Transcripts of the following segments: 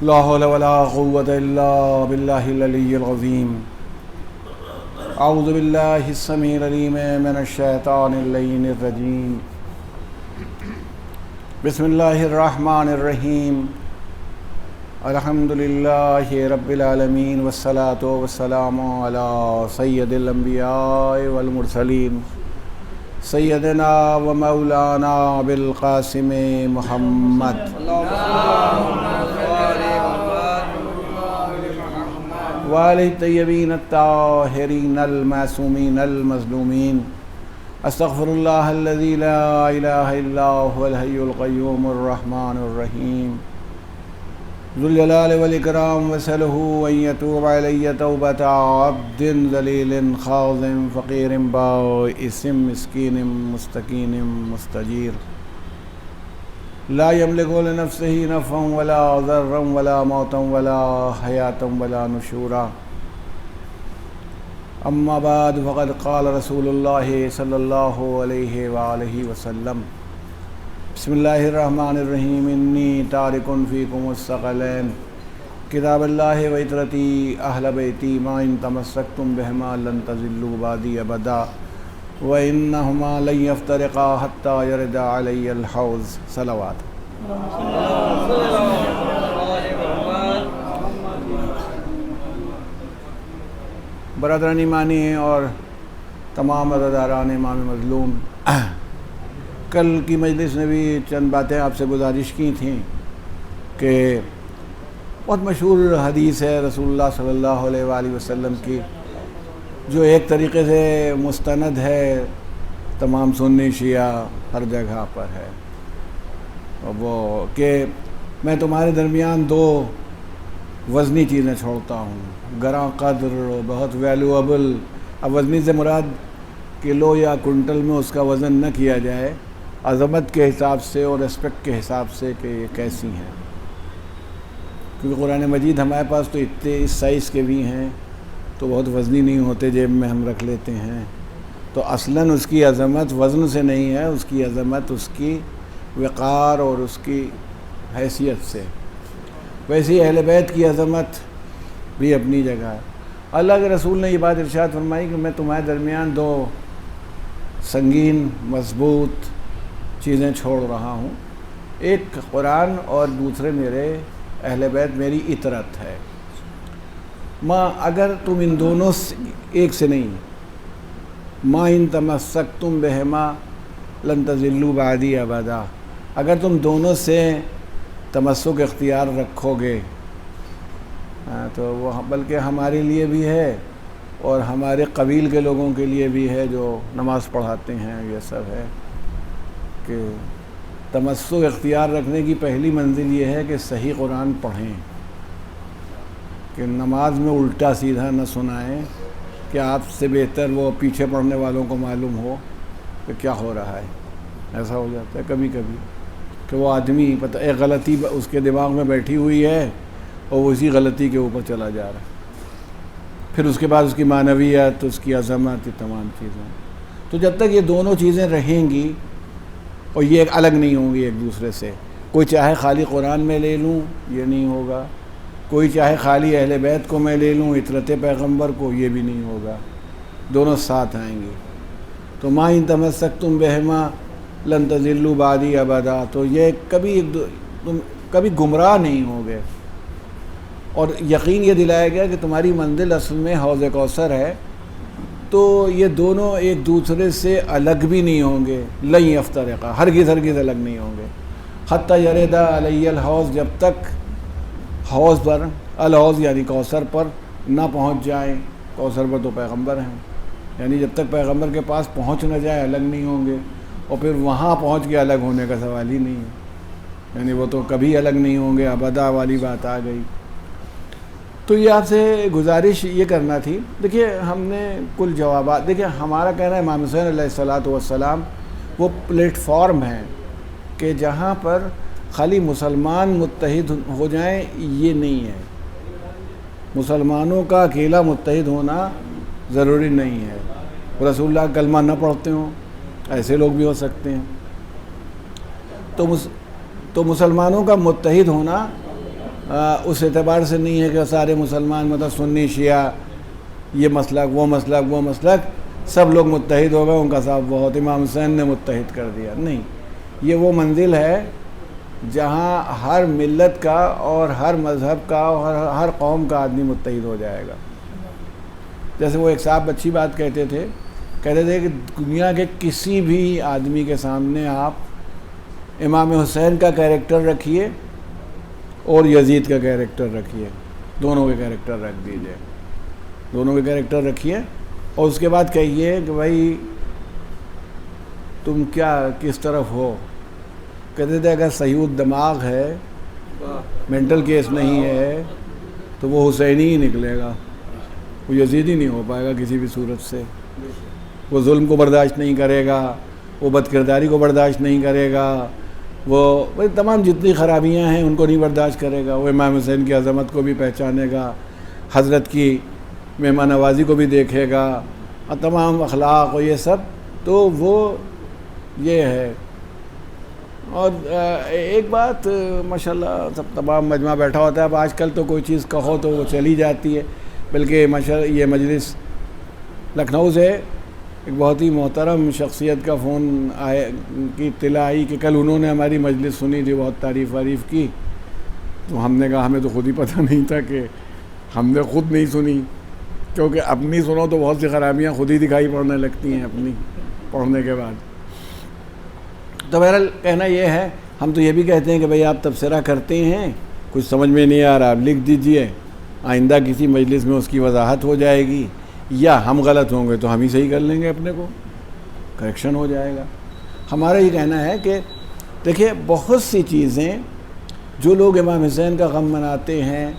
لا حول ولا قوة إلا بالله العلي العظيم. أعوذ بالله السميع العليم من الشيطان اللعين الرجيم. بسم الله الرحمن الرحيم. الحمد لله رب العالمين والصلاة والسلام على سيد الأنبياء والمرسلين سيدنا ومولانا بالقاسم محمد وآله الطيبين الطاهرين المعصومين المظلومين. استغفر الله الذي لا إله إلا هو الحي القيوم الرحمن الرحيم ذو الجلال والإكرام وسأله أن يتوب علي توبة عبد ذليل خاضع فقير بائس مسكين مستكين مستجير لا يملك لنفسه نفعا ولا ضرا ولا موتا ولا حياة ولا نشورا. أما بعد فقد قال رسول الله صلى الله عليه وآله وسلم بسم الله الرحمن الرحيم إني تارك فيكم الثقلين كتاب الله وعترتي أهل بيتي ما إن تمسكتم بهما لن تضلوا بعدي أبدا وإنهما لن يفترقا حتى يرد علي الحوض. صلوات. برادران ایمانی اور تمام عزاداران امام مظلوم، کل کی مجلس نے بھی چند باتیں آپ سے گزارش کی تھیں کہ بہت مشہور حدیث ہے رسول اللہ صلی اللہ علیہ وآلہ وسلم کی، جو ایک طریقے سے مستند ہے، تمام سنی شیعہ ہر جگہ پر ہے، وہ کہ میں تمہارے درمیان دو وزنی چیزیں چھوڑتا ہوں، گراں قدر، بہت ویلیویبل. اب وزنی سے مراد کلو یا کنٹل میں اس کا وزن نہ کیا جائے، عظمت کے حساب سے اور ریسپیکٹ کے حساب سے کہ یہ کیسی ہیں، کیونکہ قرآن مجید ہمارے پاس تو اتنے اس سائز کے بھی ہیں تو بہت وزنی نہیں ہوتے، جیب میں ہم رکھ لیتے ہیں. تو اصلاً اس کی عظمت وزن سے نہیں ہے، اس کی عظمت اس کی وقار اور اس کی حیثیت سے. ویسے اہل بیت کی عظمت بھی اپنی جگہ ہے. اللہ کے رسول نے یہ بات ارشاد فرمائی کہ میں تمہارے درمیان دو سنگین مضبوط چیزیں چھوڑ رہا ہوں، ایک قرآن اور دوسرے میرے اہل بیت، میری اطرت ہے. ماں اگر تم ان دونوں ایک سے نہیں، ماں ان تمسکتم بہما لن تضلوا بعدی ابدا، اگر تم دونوں سے تمسک اختیار رکھو گے تو وہ بلکہ ہمارے لیے بھی ہے اور ہمارے قبیل کے لوگوں کے لیے بھی ہے جو نماز پڑھاتے ہیں. یہ سب ہے کہ تمسک اختیار رکھنے کی پہلی منزل یہ ہے کہ صحیح قرآن پڑھیں، کہ نماز میں الٹا سیدھا نہ سنائیں کہ آپ سے بہتر وہ پیچھے پڑھنے والوں کو معلوم ہو کہ کیا ہو رہا ہے. ایسا ہو جاتا ہے کبھی کبھی کہ وہ آدمی پتہ ایک غلطی اس کے دماغ میں بیٹھی ہوئی ہے اور وہ اسی غلطی کے اوپر چلا جا رہا ہے، پھر اس کے بعد اس کی معنویت، اس کی عظمت، یہ تمام چیزیں. تو جب تک یہ دونوں چیزیں رہیں گی اور یہ ایک الگ نہیں ہوں گی ایک دوسرے سے، کوئی چاہے خالی قرآن میں لے لوں یہ نہیں ہوگا، کوئی چاہے خالی اہل بیت کو میں لے لوں، عطرت پیغمبر کو، یہ بھی نہیں ہوگا، دونوں ساتھ آئیں گے. تو ما ان تمسکتم بہما لن تضلوا بعدی ابدا، تو یہ تم کبھی گمراہ نہیں ہوگے. اور یقین یہ دلایا گیا کہ تمہاری منزل اصل میں حوض کوثر ہے، تو یہ دونوں ایک دوسرے سے الگ بھی نہیں ہوں گے. لن یفترقا، ہرگز الگ نہیں ہوں گے. حتی یرد علی الحوض، جب تک حوض پر، الحوض یعنی کوثر پر نہ پہنچ جائیں. کوثر پر تو پیغمبر ہیں، یعنی جب تک پیغمبر کے پاس پہنچ نہ جائے الگ نہیں ہوں گے، اور پھر وہاں پہنچ کے الگ ہونے کا سوال ہی نہیں ہے، یعنی وہ تو کبھی الگ نہیں ہوں گے، ابدا والی بات آ گئی. تو یہ آپ سے گزارش یہ کرنا تھی. دیکھیے ہم نے کل جوابات، دیکھیے ہمارا کہنا ہے امام حسین علیہ الصلاۃ والسلام وہ پلیٹ فارم ہیں کہ جہاں پر خالی مسلمان متحد ہو جائیں یہ نہیں ہے، مسلمانوں کا اکیلا متحد ہونا ضروری نہیں ہے. رسول اللہ کلمہ نہ پڑھتے ہوں، ایسے لوگ بھی ہو سکتے ہیں. تو مسلمانوں کا متحد ہونا اس اعتبار سے نہیں ہے کہ سارے مسلمان مطلب سنی شیعہ یہ مسلک وہ مسلک سب لوگ متحد ہو گئے، ان کا صاحب بہت امام حسین نے متحد کر دیا، نہیں، یہ وہ منزل ہے جہاں ہر ملت کا اور ہر مذہب کا اور ہر قوم کا آدمی متحد ہو جائے گا۔ جیسے وہ ایک صاحب اچھی بات کہتے تھے کہ دنیا کے کسی بھی آدمی کے سامنے آپ امام حسین کا کیریکٹر رکھیے اور یزید کا کیریکٹر رکھیے، دونوں کے کیریکٹر رکھ دیجئے، دونوں کے کیریکٹر رکھیے اور اس کے بعد کہیے کہ بھائی تم کیا کس طرف ہو؟ کہتے تھے اگر صحیح دماغ ہے، مینٹل کیس نہیں ہے، تو وہ حسینی ہی نکلے گا، وہ یزیدی نہیں ہو پائے گا کسی بھی صورت سے۔ وہ ظلم کو برداشت نہیں کرے گا، وہ بد کرداری کو برداشت نہیں کرے گا، وہ تمام جتنی خرابیاں ہیں ان کو نہیں برداشت کرے گا، وہ امام حسین کی عظمت کو بھی پہچانے گا، حضرت کی مہمان نوازی کو بھی دیکھے گا، اور تمام اخلاق اور یہ سب، تو وہ یہ ہے۔ اور ایک بات ماشاءاللہ سب تمام مجمع بیٹھا ہوتا ہے، اب آج کل تو کوئی چیز کہو تو وہ چلی جاتی ہے، بلکہ ماشاءاللہ یہ مجلس لکھنؤ سے ایک بہت ہی محترم شخصیت کا فون آئے کی اطلاع آئی کہ کل انہوں نے ہماری مجلس سنی تھی، بہت تعریف وعریف کی، تو ہم نے کہا ہمیں تو خود ہی پتہ نہیں تھا کہ ہم نے خود نہیں سنی، کیونکہ اپنی سنو تو بہت سی خرابیاں خود ہی دکھائی پڑنے لگتی ہیں اپنی پڑھنے کے بعد۔ تو بہرحال کہنا یہ ہے، ہم تو یہ بھی کہتے ہیں کہ بھئی آپ تبصرہ کرتے ہیں، کچھ سمجھ میں نہیں آ رہا آپ لکھ دیجئے، آئندہ کسی مجلس میں اس کی وضاحت ہو جائے گی، یا ہم غلط ہوں گے تو ہم ہی صحیح کر لیں گے، اپنے کو کریکشن ہو جائے گا۔ ہمارا یہ کہنا ہے کہ دیکھیے بہت سی چیزیں جو لوگ امام حسین کا غم مناتے ہیں،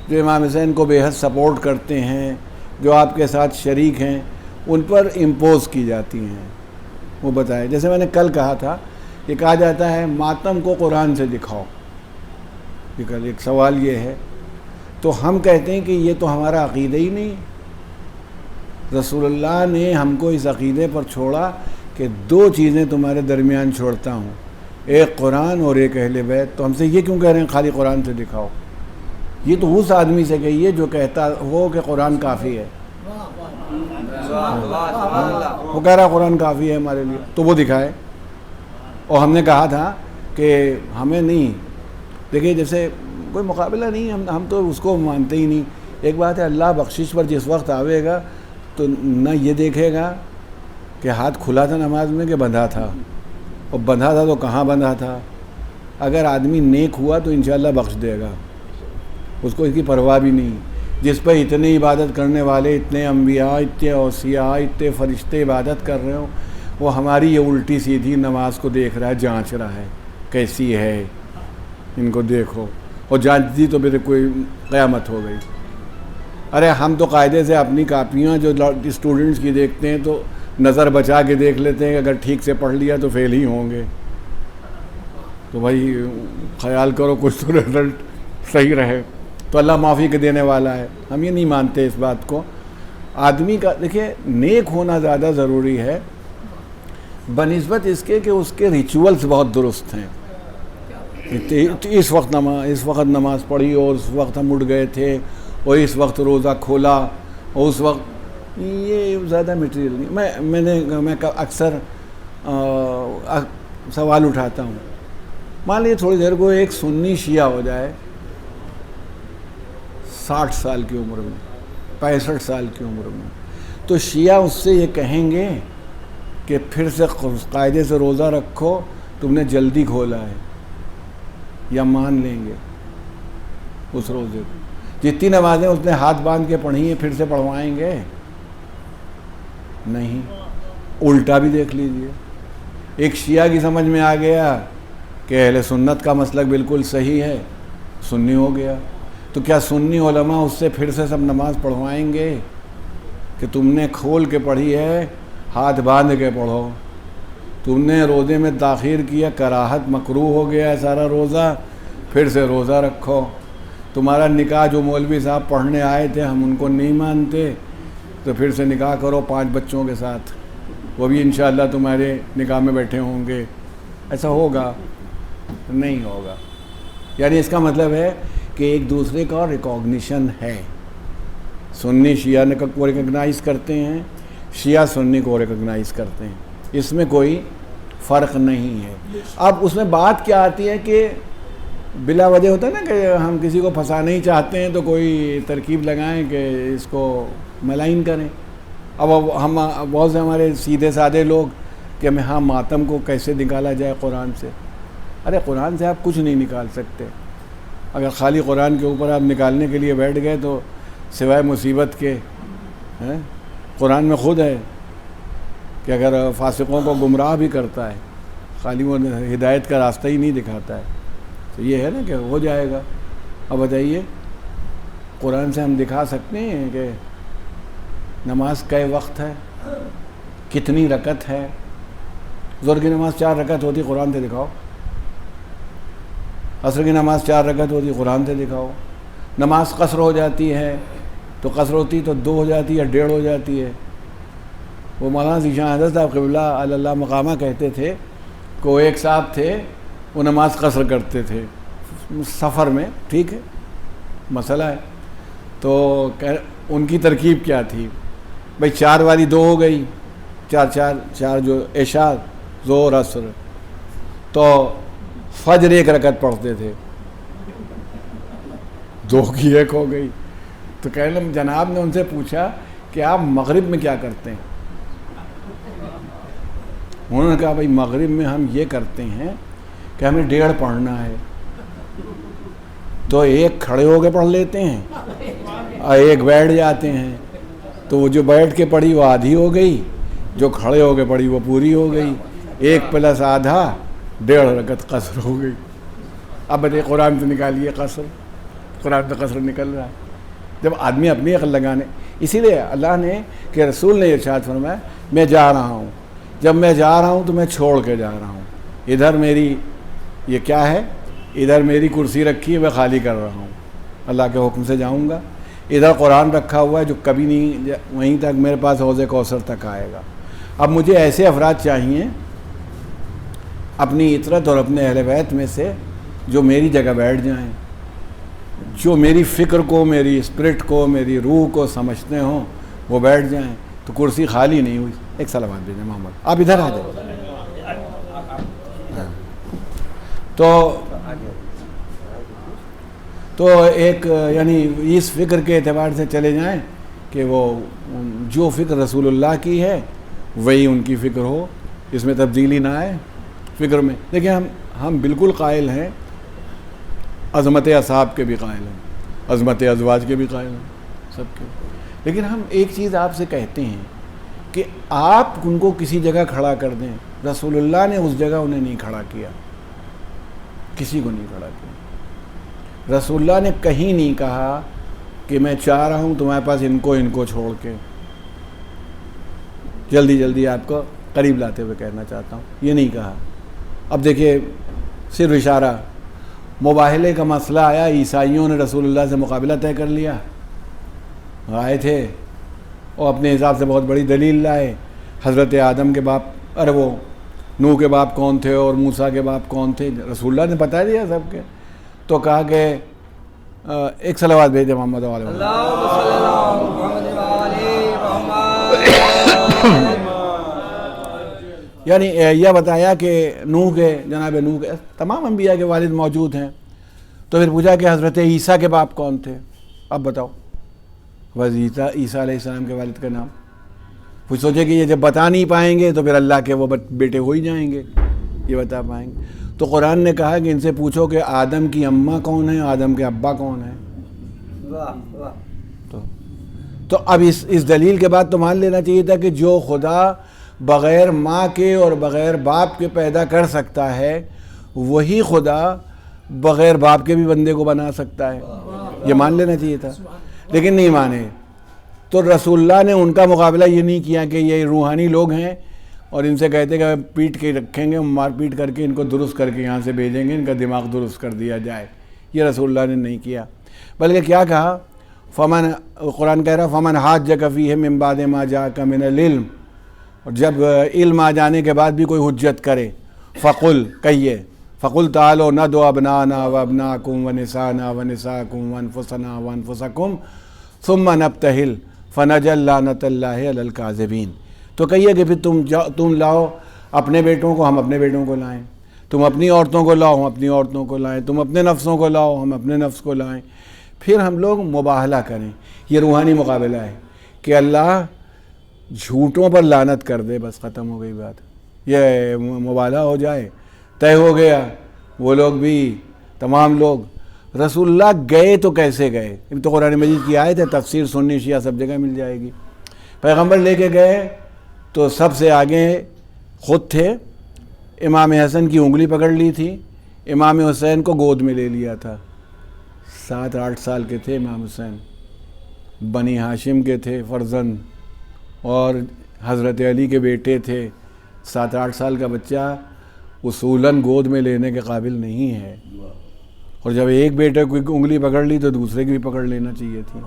جو امام حسین کو بے حد سپورٹ کرتے ہیں، جو آپ کے ساتھ شریک ہیں، ان پر امپوز کی جاتی ہیں۔ وہ بتائے، جیسے میں نے کل کہا تھا، یہ کہا جاتا ہے ماتم کو قرآن سے دکھاؤ، کل ایک سوال یہ ہے، تو ہم کہتے ہیں کہ یہ تو ہمارا عقیدہ ہی نہیں، رسول اللہ نے ہم کو اس عقیدے پر چھوڑا کہ دو چیزیں تمہارے درمیان چھوڑتا ہوں، ایک قرآن اور ایک اہل بیت، تو ہم سے یہ کیوں کہہ رہے ہیں خالی قرآن سے دکھاؤ؟ یہ تو اس آدمی سے کہیے جو کہتا ہو کہ قرآن کافی ہے، وہ کہہ رہا قرآن کافی ہے ہمارے لیے، تو وہ دکھائے۔ اور ہم نے کہا تھا کہ ہمیں نہیں، دیکھیے جیسے کوئی مقابلہ نہیں، ہم تو اس کو مانتے ہی نہیں۔ ایک بات ہے، اللہ بخشش پر جس وقت آوے گا تو نہ یہ دیکھے گا کہ ہاتھ کھلا تھا نماز میں کہ بندھا تھا، اور بندھا تھا تو کہاں بندھا تھا۔ اگر آدمی نیک ہوا تو انشاءاللہ بخش دے گا، اس کو اس کی پرواہ بھی نہیں۔ جس پہ اتنے عبادت کرنے والے، اتنے انبیاء، اتنے اوصیاء، اتنے فرشتے عبادت کر رہے ہوں، وہ ہماری یہ الٹی سیدھی نماز کو دیکھ رہا ہے، جانچ رہا ہے کیسی ہے، ان کو دیکھو، اور جانچ دی تو پھر کوئی قیامت ہو گئی۔ ارے ہم تو قاعدے سے اپنی کاپیاں جو اسٹوڈنٹس کی دیکھتے ہیں تو نظر بچا کے دیکھ لیتے ہیں کہ اگر ٹھیک سے پڑھ لیا تو فیل ہی ہوں گے، تو بھائی خیال کرو کچھ تو رزلٹ صحیح رہے، تو اللہ معافی کے دینے والا ہے۔ ہم یہ نہیں مانتے اس بات کو۔ آدمی کا دیکھیں نیک ہونا زیادہ ضروری ہے بنسبت اس کے کہ اس کے ریچولز بہت درست ہیں۔ اس وقت نماز پڑھی، اور اس وقت ہم اٹھ گئے تھے، اور اس وقت روزہ کھولا، اور اس وقت، یہ زیادہ میٹیریل نہیں۔ میں اکثر سوال اٹھاتا ہوں، مان لیے تھوڑی دیر کو ایک سنی شیعہ ہو جائے 60 سال کی عمر میں، 65 سال کی عمر میں، تو شیعہ اس سے یہ کہیں گے کہ پھر سے قاعدے سے روزہ رکھو، تم نے جلدی کھولا ہے، یا مان لیں گے اس روزے کو؟ جتنی نمازیں اس نے ہاتھ باندھ کے پڑھی ہیں پھر سے پڑھوائیں گے؟ نہیں۔ الٹا بھی دیکھ لیجئے، ایک شیعہ کی سمجھ میں آ گیا کہ اہل سنت کا مسلک بالکل صحیح ہے، سنی ہو گیا، تو کیا سنی علماء اس سے پھر سے سب نماز پڑھوائیں گے کہ تم نے کھول کے پڑھی ہے، ہاتھ باندھ کے پڑھو، تم نے روزے میں تاخیر کیا، کراہت مکروہ ہو گیا ہے سارا روزہ، پھر سے روزہ رکھو، تمہارا نکاح جو مولوی صاحب پڑھنے آئے تھے ہم ان کو نہیں مانتے، تو پھر سے نکاح کرو 5 بچوں کے ساتھ، وہ بھی انشاءاللہ تمہارے نکاح میں بیٹھے ہوں گے۔ ایسا ہوگا؟ نہیں ہوگا۔ یعنی اس کا مطلب ہے کہ ایک دوسرے کا ریکوگنیشن ہے. سنی شیعہ کو ریکگنائز کرتے ہیں, شیعہ سنی کو ریکگنائز کرتے ہیں, اس میں کوئی فرق نہیں ہے. اب اس میں بات کیا آتی ہے کہ بلا وجہ ہوتا ہے نا کہ ہم کسی کو پھنسانا ہی چاہتے ہیں تو کوئی ترکیب لگائیں کہ اس کو ملائن کریں. اب ہم بہت سے ہمارے سیدھے سادے لوگ کہ ہمیں ہاں ماتم کو کیسے نکالا جائے قرآن سے. ارے قرآن سے آپ کچھ نہیں نکال سکتے. اگر خالی قرآن کے اوپر آپ نکالنے کے لیے بیٹھ گئے تو سوائے مصیبت کے قرآن میں خود ہے کہ اگر فاسقوں کو گمراہ بھی کرتا ہے, خالی وہ ہدایت کا راستہ ہی نہیں دکھاتا ہے, تو یہ ہے نا کہ ہو جائے گا. اب بتائیے قرآن سے ہم دکھا سکتے ہیں کہ نماز کا وقت ہے, کتنی رکعت ہے. ظہر کی نماز 4 رکعت ہوتی, قرآن سے دکھاؤ. عصر کی نماز 4 رکعت ہوتی, قرآن سے دکھاؤ. نماز قصر ہو جاتی ہے تو قصر ہوتی تو 2 ہو جاتی ہے, 1.5 ہو جاتی ہے. وہ مولانا ذیشان حضرت صاحب قبلہ اللہ مقامہ کہتے تھے کہ وہ ایک صاحب تھے, وہ نماز قصر کرتے تھے سفر میں. ٹھیک ہے, مسئلہ ہے. تو ان کی ترکیب کیا تھی بھائی, 4 والی 2 ہو گئی, 4 جو عشاء ظہر عصر, تو فجر 1 رکعت پڑھتے تھے, 2 کی 1 ہو گئی. تو کہنے جناب نے ان سے پوچھا کہ آپ مغرب میں کیا کرتے ہیں؟ انہوں نے کہا بھائی مغرب میں ہم یہ کرتے ہیں کہ ہمیں 1.5 پڑھنا ہے, تو 1 کھڑے ہو کے پڑھ لیتے ہیں اور 1 بیٹھ جاتے ہیں. تو وہ جو بیٹھ کے پڑھی وہ آدھی ہو گئی, جو کھڑے ہو کے پڑھی وہ پوری ہو گئی. 1 + آدھا 1.5 رکعت قصر ہو گئی. اب بتائیے قرآن سے نکالیے قصر, قرآن سے قصر نکل رہا ہے. جب آدمی اپنی عقل لگانے, اسی لیے اللہ نے کہ رسول نے ارشاد فرمایا میں جا رہا ہوں, جب میں جا رہا ہوں تو میں چھوڑ کے جا رہا ہوں. ادھر میری یہ کیا ہے, ادھر میری کرسی رکھی ہے, میں خالی کر رہا ہوں, اللہ کے حکم سے جاؤں گا. ادھر قرآن رکھا ہوا ہے جو کبھی نہیں وہیں تک میرے پاس حوض کوثر تک آئے گا. اب مجھے ایسے افراد چاہیے اپنی عطرت اور اپنے اہل بیت میں سے جو میری جگہ بیٹھ جائیں, جو میری فکر کو, میری اسپرٹ کو, میری روح کو سمجھتے ہوں, وہ بیٹھ جائیں. تو کرسی خالی نہیں ہوئی. ایک سلام بھیجیں محمد, آپ ادھر آ جائیں. تو ایک یعنی اس فکر کے اعتبار سے چلے جائیں کہ وہ جو فکر رسول اللہ کی ہے وہی ان کی فکر ہو, اس میں تبدیلی نہ آئے فکر میں. دیکھیں ہم بالکل قائل ہیں, عظمت اصحاب کے بھی قائل ہیں, عظمت ازواج کے بھی قائل ہیں, سب کے. لیکن ہم ایک چیز آپ سے کہتے ہیں کہ آپ ان کو کسی جگہ کھڑا کر دیں. رسول اللہ نے اس جگہ انہیں نہیں کھڑا کیا, کسی کو نہیں کھڑا کیا. رسول اللہ نے کہیں نہیں کہا کہ میں چاہ رہا ہوں تمہارے پاس ان کو چھوڑ کے. جلدی آپ کو قریب لاتے ہوئے کہنا چاہتا ہوں, یہ نہیں کہا. اب دیکھیے صرف اشارہ, مباہلے کا مسئلہ آیا, عیسائیوں نے رسول اللہ سے مقابلہ طے کر لیا, آئے تھے اور اپنے حساب سے بہت بڑی دلیل لائے. حضرت آدم کے باپ, ارے وہ نوح کے باپ کون تھے اور موسیٰ کے باپ کون تھے, رسول اللہ نے بتا دیا سب کے. تو کہا کہ ایک صلوات بھیجے محمد علیہ یعنی یہ بتایا کہ جناب نوح کے تمام انبیاء کے والد موجود ہیں. تو پھر پوچھا کہ حضرت عیسیٰ کے باپ کون تھے, اب بتاؤ. بس عیسیٰ علیہ السلام کے والد کا نام. کچھ سوچے کہ یہ جب بتا نہیں پائیں گے تو پھر اللہ کے وہ بیٹے ہو ہی جائیں گے, یہ بتا پائیں گے. تو قرآن نے کہا کہ ان سے پوچھو کہ آدم کی اماں کون ہے, آدم کے ابا کون ہے. تو اب اس دلیل کے بعد تو مان لینا چاہیے تھا کہ جو خدا بغیر ماں کے اور بغیر باپ کے پیدا کر سکتا ہے وہی خدا بغیر باپ کے بھی بندے کو بنا سکتا ہے, یہ مان لینا چاہیے تھا. لیکن نہیں مانے. تو رسول اللہ نے ان کا مقابلہ یہ نہیں کیا کہ یہ روحانی لوگ ہیں اور ان سے کہتے کہ پیٹ کے رکھیں گے, مار پیٹ کر کے ان کو درست کر کے یہاں سے بھیجیں گے, ان کا دماغ درست کر دیا جائے. یہ رسول اللہ نے نہیں کیا, بلکہ کیا کہا, قرآن کہہ رہا فمن حاجک فیہ من بعد ما جاءک من العلم, اور جب علم آ جانے کے بعد بھی کوئی حجت کرے, فقل کہیے فقل تعالوا ندعو ابناءنا وابناءکم ونساءنا ونساءکم وانفسنا وانفسکم ثم نبتہل فنجعل لعنۃ اللہ علی الکاذبین. تو کہیے کہ پھر تم لاؤ اپنے بیٹوں کو، ہم اپنے بیٹوں کو لائیں، تم اپنی عورتوں کو لاؤ، ہم اپنی عورتوں کو لائیں، تم اپنے نفسوں کو لاؤ، ہم اپنے نفس کو لائیں، پھر ہم لوگ مباہلہ کریں. یہ روحانی مقابلہ ہے کہ اللہ جھوٹوں پر لعنت کر دے، بس ختم ہو گئی بات. یہ مباہلہ ہو جائے، طے ہو گیا. وہ لوگ بھی، تمام لوگ. رسول اللہ گئے تو کیسے گئے؟ تو قرآن مجید کی آیت ہے، تفسیر سنی شیعہ سب جگہ مل جائے گی. پیغمبر لے کے گئے تو سب سے آگے خود تھے. امام حسن کی انگلی پکڑ لی تھی، امام حسین کو گود میں لے لیا تھا. 7-8 سال کے تھے امام حسین، بنی ہاشم کے تھے فرزند، اور حضرت علی کے بیٹے تھے. 7-8 سال کا بچہ اصولاً گود میں لینے کے قابل نہیں ہے، اور جب ایک بیٹے کو انگلی پکڑ لی تو دوسرے کی بھی پکڑ لینا چاہیے تھی.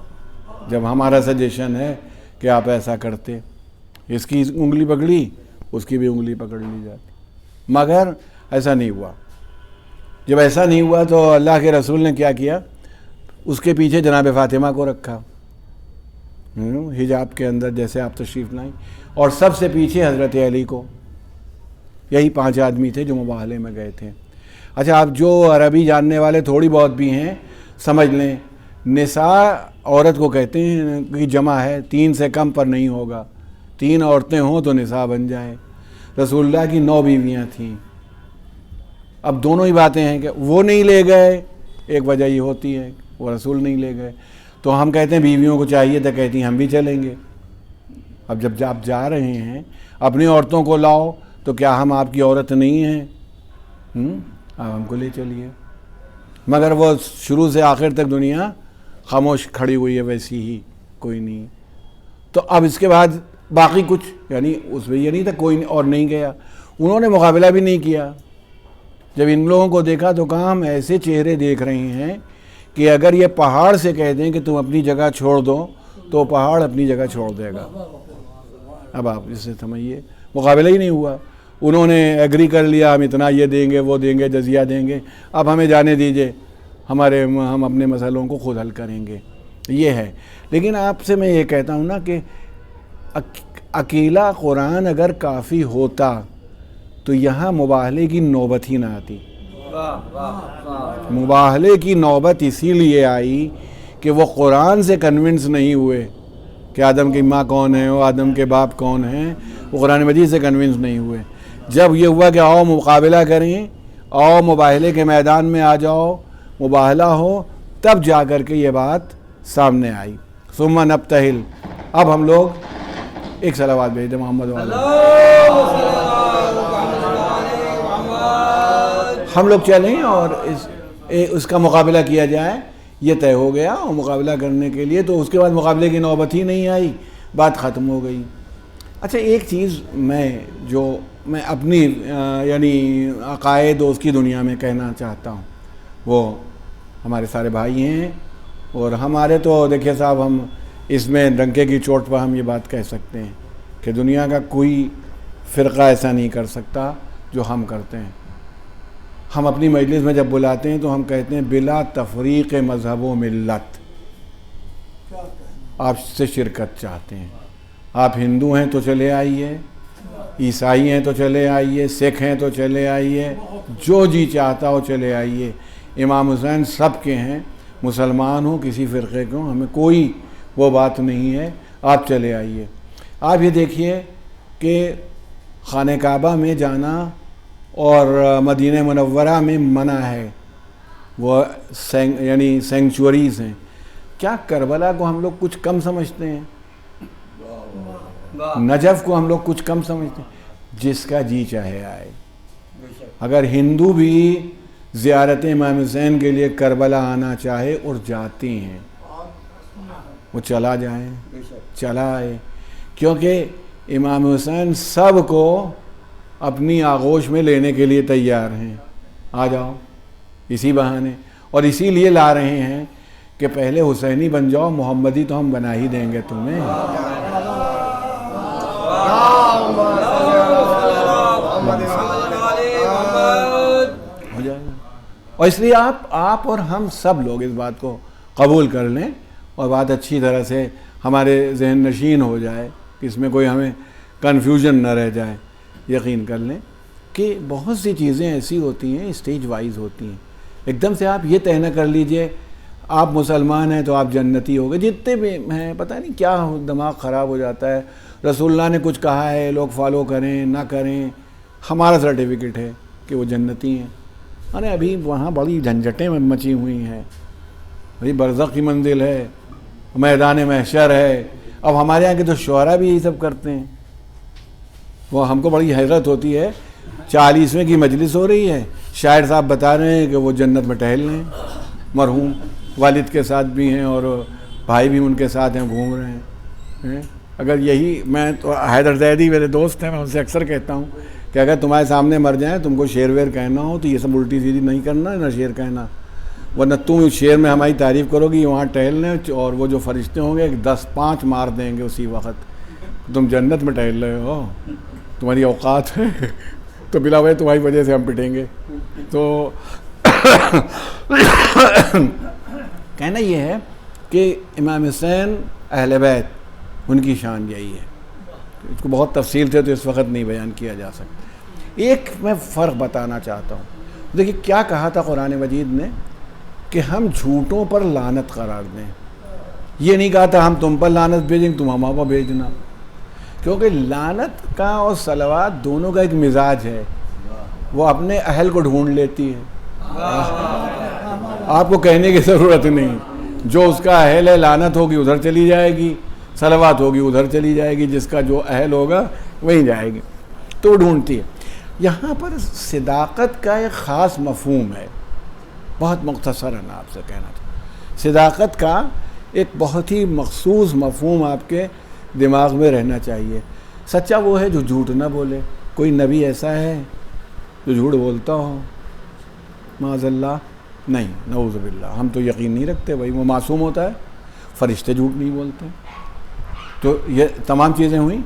جب ہمارا سجیشن ہے کہ آپ ایسا کرتے، اس کی انگلی پکڑی اس کی بھی انگلی پکڑ لی جاتی، مگر ایسا نہیں ہوا. جب ایسا نہیں ہوا تو اللہ کے رسول نے کیا کیا؟ اس کے پیچھے جناب فاطمہ کو رکھا حجاب کے اندر، جیسے آپ تشریف لائیں، اور سب سے پیچھے حضرت علی کو. یہی 5 آدمی تھے جو مباہلے میں گئے تھے. اچھا، آپ جو عربی جاننے والے تھوڑی بہت بھی ہیں سمجھ لیں، نساء عورت کو کہتے ہیں کہ جمع ہے، 3 سے کم پر نہیں ہوگا. 3 عورتیں ہوں تو نساء بن جائے. رسول اللہ کی 9 بیویاں تھیں. اب دونوں ہی باتیں ہیں کہ وہ نہیں لے گئے، ایک وجہ یہ ہوتی ہے وہ رسول نہیں لے گئے، تو ہم کہتے ہیں بیویوں کو چاہیے تو کہتی ہیں ہم بھی چلیں گے. اب جب آپ جا رہے ہیں اپنی عورتوں کو لاؤ تو کیا ہم آپ کی عورت نہیں ہیں؟ آپ ہم کو لے چلیے. مگر وہ شروع سے آخر تک دنیا خاموش کھڑی ہوئی ہے، ویسی ہی کوئی نہیں. تو اب اس کے بعد باقی کچھ، یعنی اس میں یہ نہیں تھا کوئی اور نہیں گیا، انہوں نے مقابلہ بھی نہیں کیا. جب ان لوگوں کو دیکھا تو کہا ہم ایسے چہرے دیکھ رہے ہیں کہ اگر یہ پہاڑ سے کہہ دیں کہ تم اپنی جگہ چھوڑ دو تو پہاڑ اپنی جگہ چھوڑ دے گا. اب آپ اس سے سمجھیے مقابلہ ہی نہیں ہوا. انہوں نے ایگری کر لیا ہم اتنا یہ دیں گے وہ دیں گے جزیہ دیں گے، اب ہمیں جانے دیجئے، ہم اپنے مسئلوں کو خود حل کریں گے. یہ ہے. لیکن آپ سے میں یہ کہتا ہوں نا کہ اکیلا قرآن اگر کافی ہوتا تو یہاں مباہلے کی نوبت ہی نہ آتی. مباہلے کی نوبت اسی لیے آئی کہ وہ قرآن سے کنونس نہیں ہوئے کہ آدم کی ماں کون ہے اور آدم کے باپ کون ہیں، وہ قرآن مجید سے کنونس نہیں ہوئے. جب یہ ہوا کہ آؤ مقابلہ کریں، آؤ مباہلے کے میدان میں آ جاؤ، مباہلہ ہو، تب جا کر کے یہ بات سامنے آئی. ثم نبتہل. اب ہم لوگ ایک صلوات بھیج دیں محمد ہم لوگ چلیں اور اس کا مقابلہ کیا جائے. یہ طے ہو گیا، اور مقابلہ کرنے کے لیے تو اس کے بعد مقابلے کی نوبت ہی نہیں آئی، بات ختم ہو گئی. اچھا، ایک چیز میں اپنی یعنی عقائد اس کی دنیا میں کہنا چاہتا ہوں. وہ ہمارے سارے بھائی ہیں، اور ہمارے تو دیکھیے صاحب، ہم اس میں ڈنکے کی چوٹ پر ہم یہ بات کہہ سکتے ہیں کہ دنیا کا کوئی فرقہ ایسا نہیں کر سکتا جو ہم کرتے ہیں. ہم اپنی مجلس میں جب بلاتے ہیں تو ہم کہتے ہیں بلا تفریق مذہب و ملت. آپ سے شرکت چاہتے ہیں، آپ ہندو ہیں تو چلے آئیے، عیسائی ہیں تو چلے آئیے، سکھ ہیں تو چلے آئیے، جو جی چاہتا ہو چلے آئیے. امام حسین سب کے ہیں، مسلمان ہوں کسی فرقے کو، ہمیں کوئی وہ بات نہیں ہے، آپ چلے آئیے. آپ یہ دیکھیے کہ خانہ کعبہ میں جانا اور مدینہ منورہ میں منع ہے، وہ یعنی سینکچوریز ہیں. کیا کربلا کو ہم لوگ کچھ کم سمجھتے ہیں؟ نجف کو ہم لوگ کچھ کم سمجھتے ہیں؟ جس کا جی چاہے آئے. اگر ہندو بھی زیارت امام حسین کے لیے کربلا آنا چاہے اور جاتے ہیں، وہ چلا جائیں، چلا آئے، کیونکہ امام حسین سب کو اپنی آغوش میں لینے کے لیے تیار ہیں. آ جاؤ اسی بہانے، اور اسی لیے لا رہے ہیں کہ پہلے حسینی بن جاؤ، محمدی تو ہم بنا ہی دیں گے تمہیں. ہو اور اس لیے آپ اور ہم سب لوگ اس بات کو قبول کر لیں اور بات اچھی طرح سے ہمارے ذہن نشین ہو جائے کہ اس میں کوئی ہمیں کنفیوژن نہ رہ جائے. یقین کر لیں کہ بہت سی چیزیں ایسی ہوتی ہیں اسٹیج وائز ہوتی ہیں. ایک دم سے آپ یہ طے نہ کر لیجئے آپ مسلمان ہیں تو آپ جنتی ہو گئے. جتنے بھی ہیں پتہ نہیں کیا دماغ خراب ہو جاتا ہے. رسول اللہ نے کچھ کہا ہے لوگ فالو کریں نہ کریں, ہمارا سرٹیفکیٹ ہے کہ وہ جنتی ہیں. ارے ابھی وہاں بڑی جھنجھٹیں مچی ہوئی ہیں, بھائی برزخ کی منزل ہے, میدان محشر ہے. اب ہمارے یہاں کے تو شعراء بھی یہی سب کرتے ہیں. وہ ہم کو بڑی حیرت ہوتی ہے, 40ویں کی مجلس ہو رہی ہے, شاعر صاحب بتا رہے ہیں کہ وہ جنت میں ٹہل رہے ہیں, مرحوم والد کے ساتھ بھی ہیں اور بھائی بھی ان کے ساتھ ہیں, گھوم رہے ہیں. اگر یہی, میں تو حیدر زیدی میرے دوست ہیں, میں ان سے اکثر کہتا ہوں کہ اگر تمہارے سامنے مر جائیں تم کو شعر ویر کہنا ہو تو یہ سب الٹی سیدھی نہیں کرنا, نہ شعر کہنا, ورنہ تم شعر میں ہماری تعریف کرو گی وہاں ٹہل لیں اور وہ جو فرشتے ہوں گے 10-5 مار دیں گے اسی وقت. تم جنت میں ٹہل رہے ہو, تمہاری اوقات ہے, تو بلا وجہ تمہاری وجہ سے ہم پٹیں گے. تو کہنا یہ ہے کہ امام حسین اہل بیت ان کی شان یہی ہے. اس کو بہت تفصیل سے تو اس وقت نہیں بیان کیا جا سکتا. ایک میں فرق بتانا چاہتا ہوں. دیکھیے کیا کہا تھا قرآن مجید نے کہ ہم جھوٹوں پر لعنت قرار دیں. یہ نہیں کہا تھا ہم تم پر لعنت بھیجیں تم ہم پر بھیجنا, کیونکہ لعنت کا اور صلوات دونوں کا ایک مزاج ہے, وہ اپنے اہل کو ڈھونڈ لیتی ہے. آپ کو کہنے کی ضرورت نہیں, جو اس کا اہل ہے لعنت ہوگی ادھر چلی جائے گی, صلوات ہوگی ادھر چلی جائے گی, جس کا جو اہل ہوگا وہیں جائے گی, تو ڈھونڈتی ہے. یہاں پر صداقت کا ایک خاص مفہوم ہے, بہت مختصراً آپ سے کہنا چاہتا. صداقت کا ایک بہت ہی مخصوص مفہوم آپ کے دماغ میں رہنا چاہیے. سچا وہ ہے جو جھوٹ نہ بولے. کوئی نبی ایسا ہے جو جھوٹ بولتا ہو؟ معاذ اللہ نہیں, نعوذ باللہ. ہم تو یقین نہیں رکھتے بھائی وہ معصوم ہوتا ہے. فرشتے جھوٹ نہیں بولتے. تو یہ تمام چیزیں ہوئیں.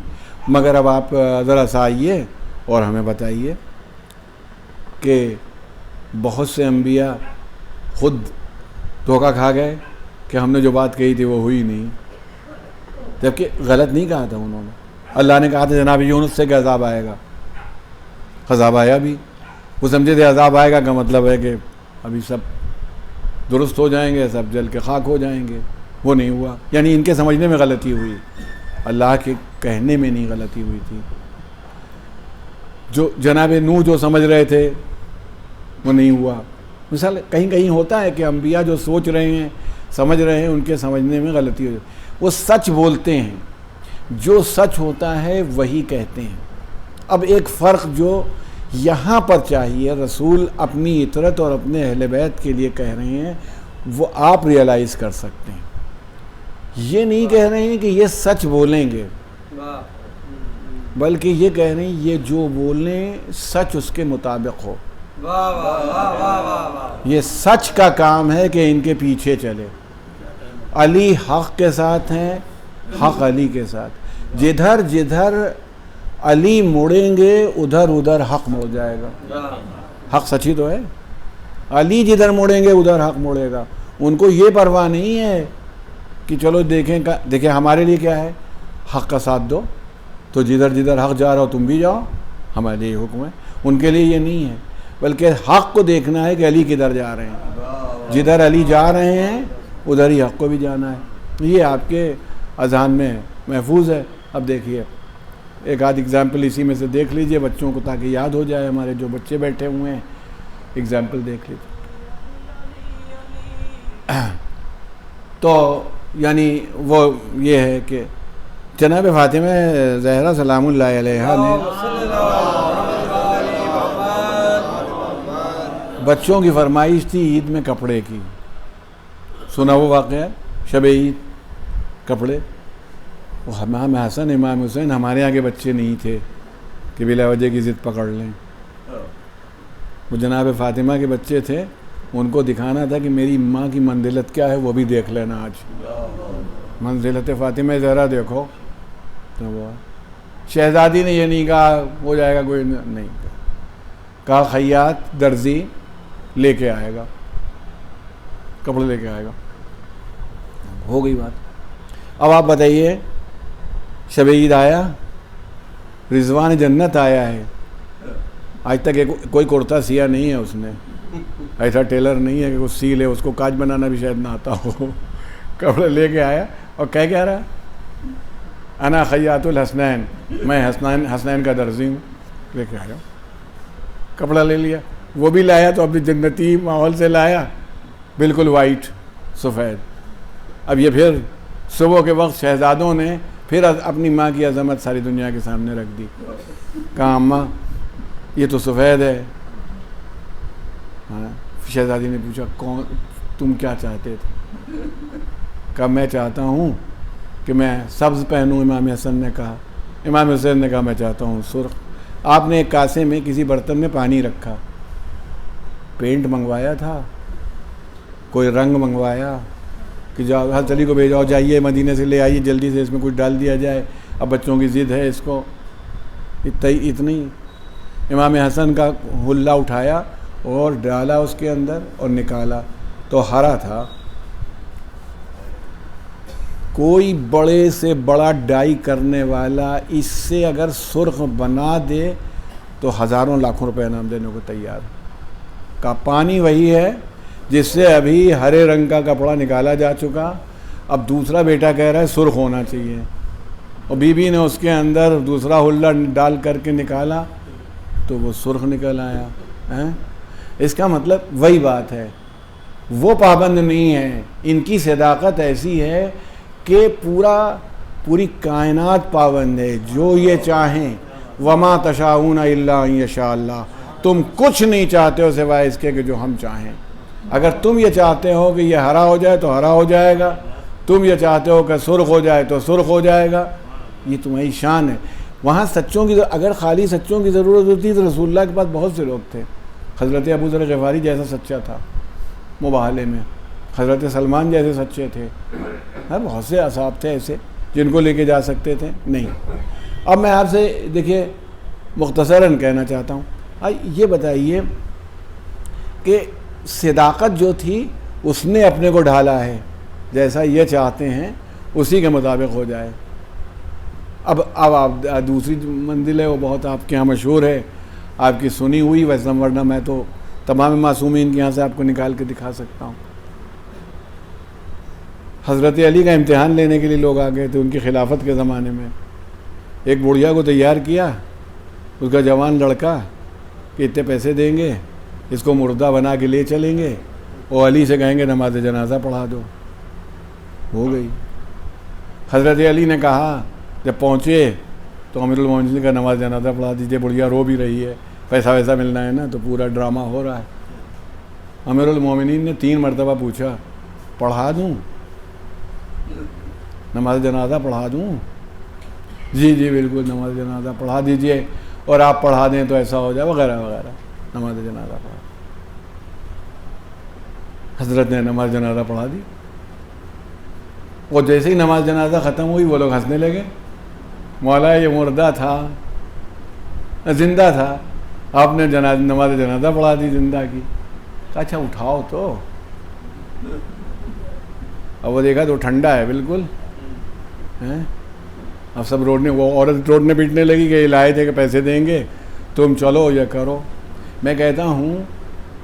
مگر اب آپ ذرا سا آئیے اور ہمیں بتائیے کہ بہت سے انبیاء خود دھوکہ کھا گئے کہ ہم نے جو بات کہی تھی وہ ہوئی نہیں, جبکہ غلط نہیں کہا تھا انہوں نے. اللہ نے کہا تھا جناب یونس سے کہ عذاب آئے گا, عذاب آیا بھی. وہ سمجھے تھے عذاب آئے گا کا مطلب ہے کہ ابھی سب درست ہو جائیں گے, سب جل کے خاک ہو جائیں گے. وہ نہیں ہوا. یعنی ان کے سمجھنے میں غلطی ہوئی, اللہ کے کہنے میں نہیں غلطی ہوئی تھی. جو جناب نوح جو سمجھ رہے تھے وہ نہیں ہوا. مثال کہیں کہیں ہوتا ہے کہ انبیاء جو سوچ رہے ہیں سمجھ رہے ہیں ان کے سمجھنے میں غلطی ہو جاتی. وہ سچ بولتے ہیں, جو سچ ہوتا ہے وہی کہتے ہیں. اب ایک فرق جو یہاں پر چاہیے, رسول اپنی اطرت اور اپنے اہل بیت کے لیے کہہ رہے ہیں, وہ آپ ریئلائز کر سکتے ہیں. یہ نہیں کہہ رہے ہیں کہ یہ سچ بولیں گے, بلکہ یہ کہہ رہے ہیں یہ جو بولیں سچ اس کے مطابق ہو. یہ سچ کا کام ہے کہ ان کے پیچھے چلے. علی حق کے ساتھ ہیں, حق علی کے ساتھ. جدھر جدھر علی مڑیں گے ادھر ادھر حق مڑ جائے گا. حق سچی تو ہے. علی جدھر مڑیں گے ادھر حق مڑے گا. ان کو یہ پرواہ نہیں ہے کہ چلو دیکھیں ہمارے لیے کیا ہے, حق کا ساتھ دو, تو جدھر جدھر حق جا رہا ہو تم بھی جاؤ, ہمارے لیے حکم ہے. ان کے لیے یہ نہیں ہے, بلکہ حق کو دیکھنا ہے کہ علی کدھر جا رہے ہیں. جدھر علی جا رہے ہیں ادھر ہی حق کو بھی جانا ہے. یہ آپ کے اذہان میں محفوظ ہے. اب دیکھیے ایک آدھ ایگزامپل اسی میں سے دیکھ لیجئے بچوں کو, تاکہ یاد ہو جائے. ہمارے جو بچے بیٹھے ہوئے ہیں ایگزامپل دیکھ لیجئے. تو یعنی وہ یہ ہے کہ جناب فاطمہ زہرا سلام اللہ علیہا نے بچوں کی فرمائش تھی عید میں کپڑے کی. سنا وہ واقعہ, شب عید کپڑے. وہ امام حسن امام حسین ہمارے یہاں کے بچے نہیں تھے کہ بلا وجہ کی ضد پکڑ لیں. وہ جناب فاطمہ کے بچے تھے, ان کو دکھانا تھا کہ میری ماں کی منزلت کیا ہے, وہ بھی دیکھ لینا. آج منزلت فاطمہ زہرا دیکھو. تو وہ شہزادی نے یہ نہیں کہا ہو جائے گا, کوئی نہیں کہا خیاط درزی لے کے آئے گا، کپڑے لے کے آئے گا. ہو گئی بات. اب آپ بتائیے، شب عید آیا، رضوان جنت آیا ہے، آج تک کوئی کرتا سیا نہیں ہے اس نے، ایسا ٹیلر نہیں ہے کہ وہ سی لے، اس کو کاج بنانا بھی شاید نہ آتا ہو. کپڑے لے کے آیا اور کہہ رہا انا خیاط الحسنین، میں حسنین کا درزی ہوں. لے کے آیا، کپڑا لے لیا. وہ بھی لایا تو اپنی جنتی ماحول سے لایا، بالکل وائٹ سفید. اب یہ پھر صبح کے وقت شہزادوں نے پھر اپنی ماں کی عظمت ساری دنیا کے سامنے رکھ دی. کہا اماں یہ تو سفید ہے. ہاں. شہزادی نے پوچھا کون تم کیا چاہتے تھے؟ کہا میں چاہتا ہوں کہ میں سبز پہنوں. امام حسن نے کہا. امام حسین نے کہا میں چاہتا ہوں سرخ. آپ نے ایک کاسے میں کسی برتن میں پانی رکھا، پینٹ منگوایا تھا، کوئی رنگ منگوایا کہ جاؤ حضرت علی کو بھیجاؤ، جائیے مدینے سے لے آئیے جلدی سے، اس میں کچھ ڈال دیا جائے، اب بچوں کی ضد ہے اس کو. اتنی امام حسن کا حلہ اٹھایا اور ڈالا اس کے اندر اور نکالا تو ہرا تھا. کوئی بڑے سے بڑا ڈائی کرنے والا اس سے اگر سرخ بنا دے تو ہزاروں لاکھوں روپے انعام دینے کو تیار. کا پانی وہی ہے جس سے ابھی ہرے رنگ کا کپڑا نکالا جا چکا، اب دوسرا بیٹا کہہ رہا ہے سرخ ہونا چاہیے، اور بی بی نے اس کے اندر دوسرا حلہ ڈال کر کے نکالا تو وہ سرخ نکل آیا. اس کا مطلب وہی بات ہے، وہ پابند نہیں ہے. ان کی صداقت ایسی ہے کہ پوری کائنات پابند ہے. جو یہ چاہیں وما تشاؤون الا ان یشاء اللہ، تم کچھ نہیں چاہتے ہو سوائے اس کے کہ جو ہم چاہیں. اگر تم یہ چاہتے ہو کہ یہ ہرا ہو جائے تو ہرا ہو جائے گا، تم یہ چاہتے ہو کہ سرخ ہو جائے تو سرخ ہو جائے گا. یہ تمہاری شان ہے. وہاں سچوں کی اگر خالی سچوں کی ضرورت ہوتی تو رسول اللہ کے پاس بہت سے لوگ تھے. حضرت ابو ذر غفاری جیسا سچا تھا مباہلے میں، حضرت سلمان جیسے سچے تھے، بہت سے اصحاب تھے ایسے جن کو لے کے جا سکتے تھے. نہیں. اب میں آپ سے دیکھیے مختصراً کہنا چاہتا ہوں، یہ بتائیے کہ صداقت جو تھی اس نے اپنے کو ڈھالا ہے، جیسا یہ چاہتے ہیں اسی کے مطابق ہو جائے. اب آپ دوسری منزل ہے وہ بہت آپ کے یہاں مشہور ہے، آپ کی سنی ہوئی، ویسے ورنہ میں تو تمام معصومین کے یہاں سے آپ کو نکال کے دکھا سکتا ہوں. حضرت علی کا امتحان لینے کے لیے لوگ آ گئے تھے ان کی خلافت کے زمانے میں. ایک بڑھیا کو تیار کیا، اس کا جوان لڑکا کہ اتنے پیسے دیں گے، اس کو مردہ بنا کے لے چلیں گے اور علی سے کہیں گے نماز جنازہ پڑھا دو. ہو گئی. حضرت علی نے کہا جب پہنچے تو امیر المومنین کا نماز جنازہ پڑھا دیجیے، بڑھیا رو بھی رہی ہے، پیسہ ویسا ملنا ہے نا، تو پورا ڈرامہ ہو رہا ہے. امیر المومنین نے 3 مرتبہ پوچھا پڑھا دوں، نماز جنازہ پڑھا دوں؟ جی جی بالکل نماز جنازہ پڑھا دیجئے، اور آپ پڑھا دیں تو ایسا ہو جائے وغیرہ وغیرہ. نماز جنازہ پڑھا. حضرت نے نماز جنازہ پڑھا دی، اور جیسے ہی نماز جنازہ ختم ہوئی وہ لوگ ہنسنے لگے. مولا یہ مردہ تھا، زندہ تھا، آپ نے نماز جنازہ پڑھا دی زندہ کی. اچھا اٹھاؤ تو. اب وہ دیکھا تو ٹھنڈا ہے بالکل. اب سب روڈنے، وہ عورت روڈنے پیٹنے لگی کہ یہ لائے تھے کہ پیسے دیں گے تم چلو یا کرو. میں کہتا ہوں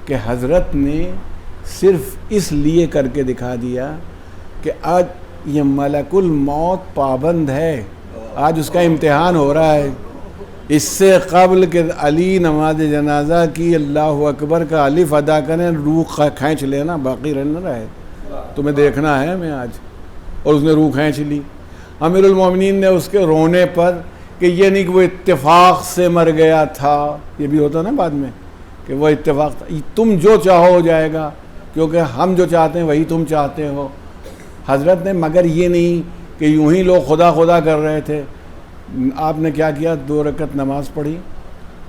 کہ حضرت نے صرف اس لیے کر کے دکھا دیا کہ آج یہ ملک الموت پابند ہے، آج اس کا امتحان ہو رہا ہے. اس سے قبل کہ علی نماز جنازہ کی اللہ اکبر کا الف ادا کریں، روح کھینچ لینا، باقی رہ نہ رہے. تمہیں دیکھنا ہے میں آج. اور اس نے روح کھینچ لی. امیر المومنین نے اس کے رونے پر کہ یہ نہیں کہ وہ اتفاق سے مر گیا تھا، یہ بھی ہوتا نا بعد میں کہ وہ اتفاق تھا، تم جو چاہو ہو جائے گا، کیونکہ ہم جو چاہتے ہیں وہی تم چاہتے ہو. حضرت نے مگر یہ نہیں کہ یوں ہی لوگ خدا خدا کر رہے تھے. آپ نے کیا کیا؟ 2 رکعت نماز پڑھی،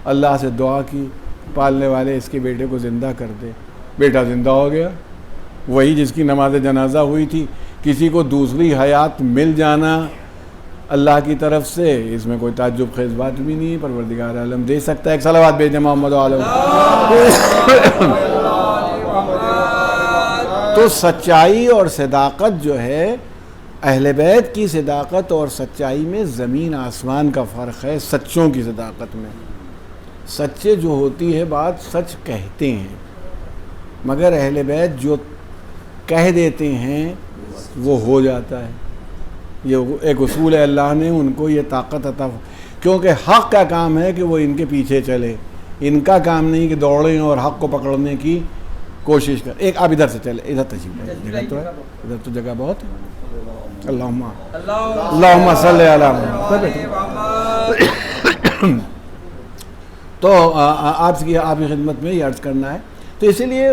اللہ سے دعا کی پالنے والے اس کے بیٹے کو زندہ کر دے. بیٹا زندہ ہو گیا، وہی جس کی نماز جنازہ ہوئی تھی. کسی کو دوسری حیات مل جانا اللہ کی طرف سے، اس میں کوئی تعجب خیز بات بھی نہیں. پروردگار عالم دے سکتا ہے. ایک صلوات بھیجیں محمد علیہ تو سچائی اور صداقت جو ہے، اہل بیت کی صداقت اور سچائی میں زمین آسمان کا فرق ہے. سچوں کی صداقت میں، سچے جو ہوتی ہے بات سچ کہتے ہیں، مگر اہل بیت جو کہہ دیتے ہیں وہ ہو جاتا ہے. یہ ایک اصول ہے، اللہ نے ان کو یہ طاقت عطا، کیونکہ حق کا کام ہے کہ وہ ان کے پیچھے چلے، ان کا کام نہیں کہ دوڑیں اور حق کو پکڑنے کی کوشش کریں. ایک آپ ادھر سے چلے، ادھر تشریف لائیں، جگہ تو ہے ادھر، تو جگہ بہت ہے. اللہم صلی علی محمد. تو آپ کی خدمت میں یہ عرض کرنا ہے. تو اسی لیے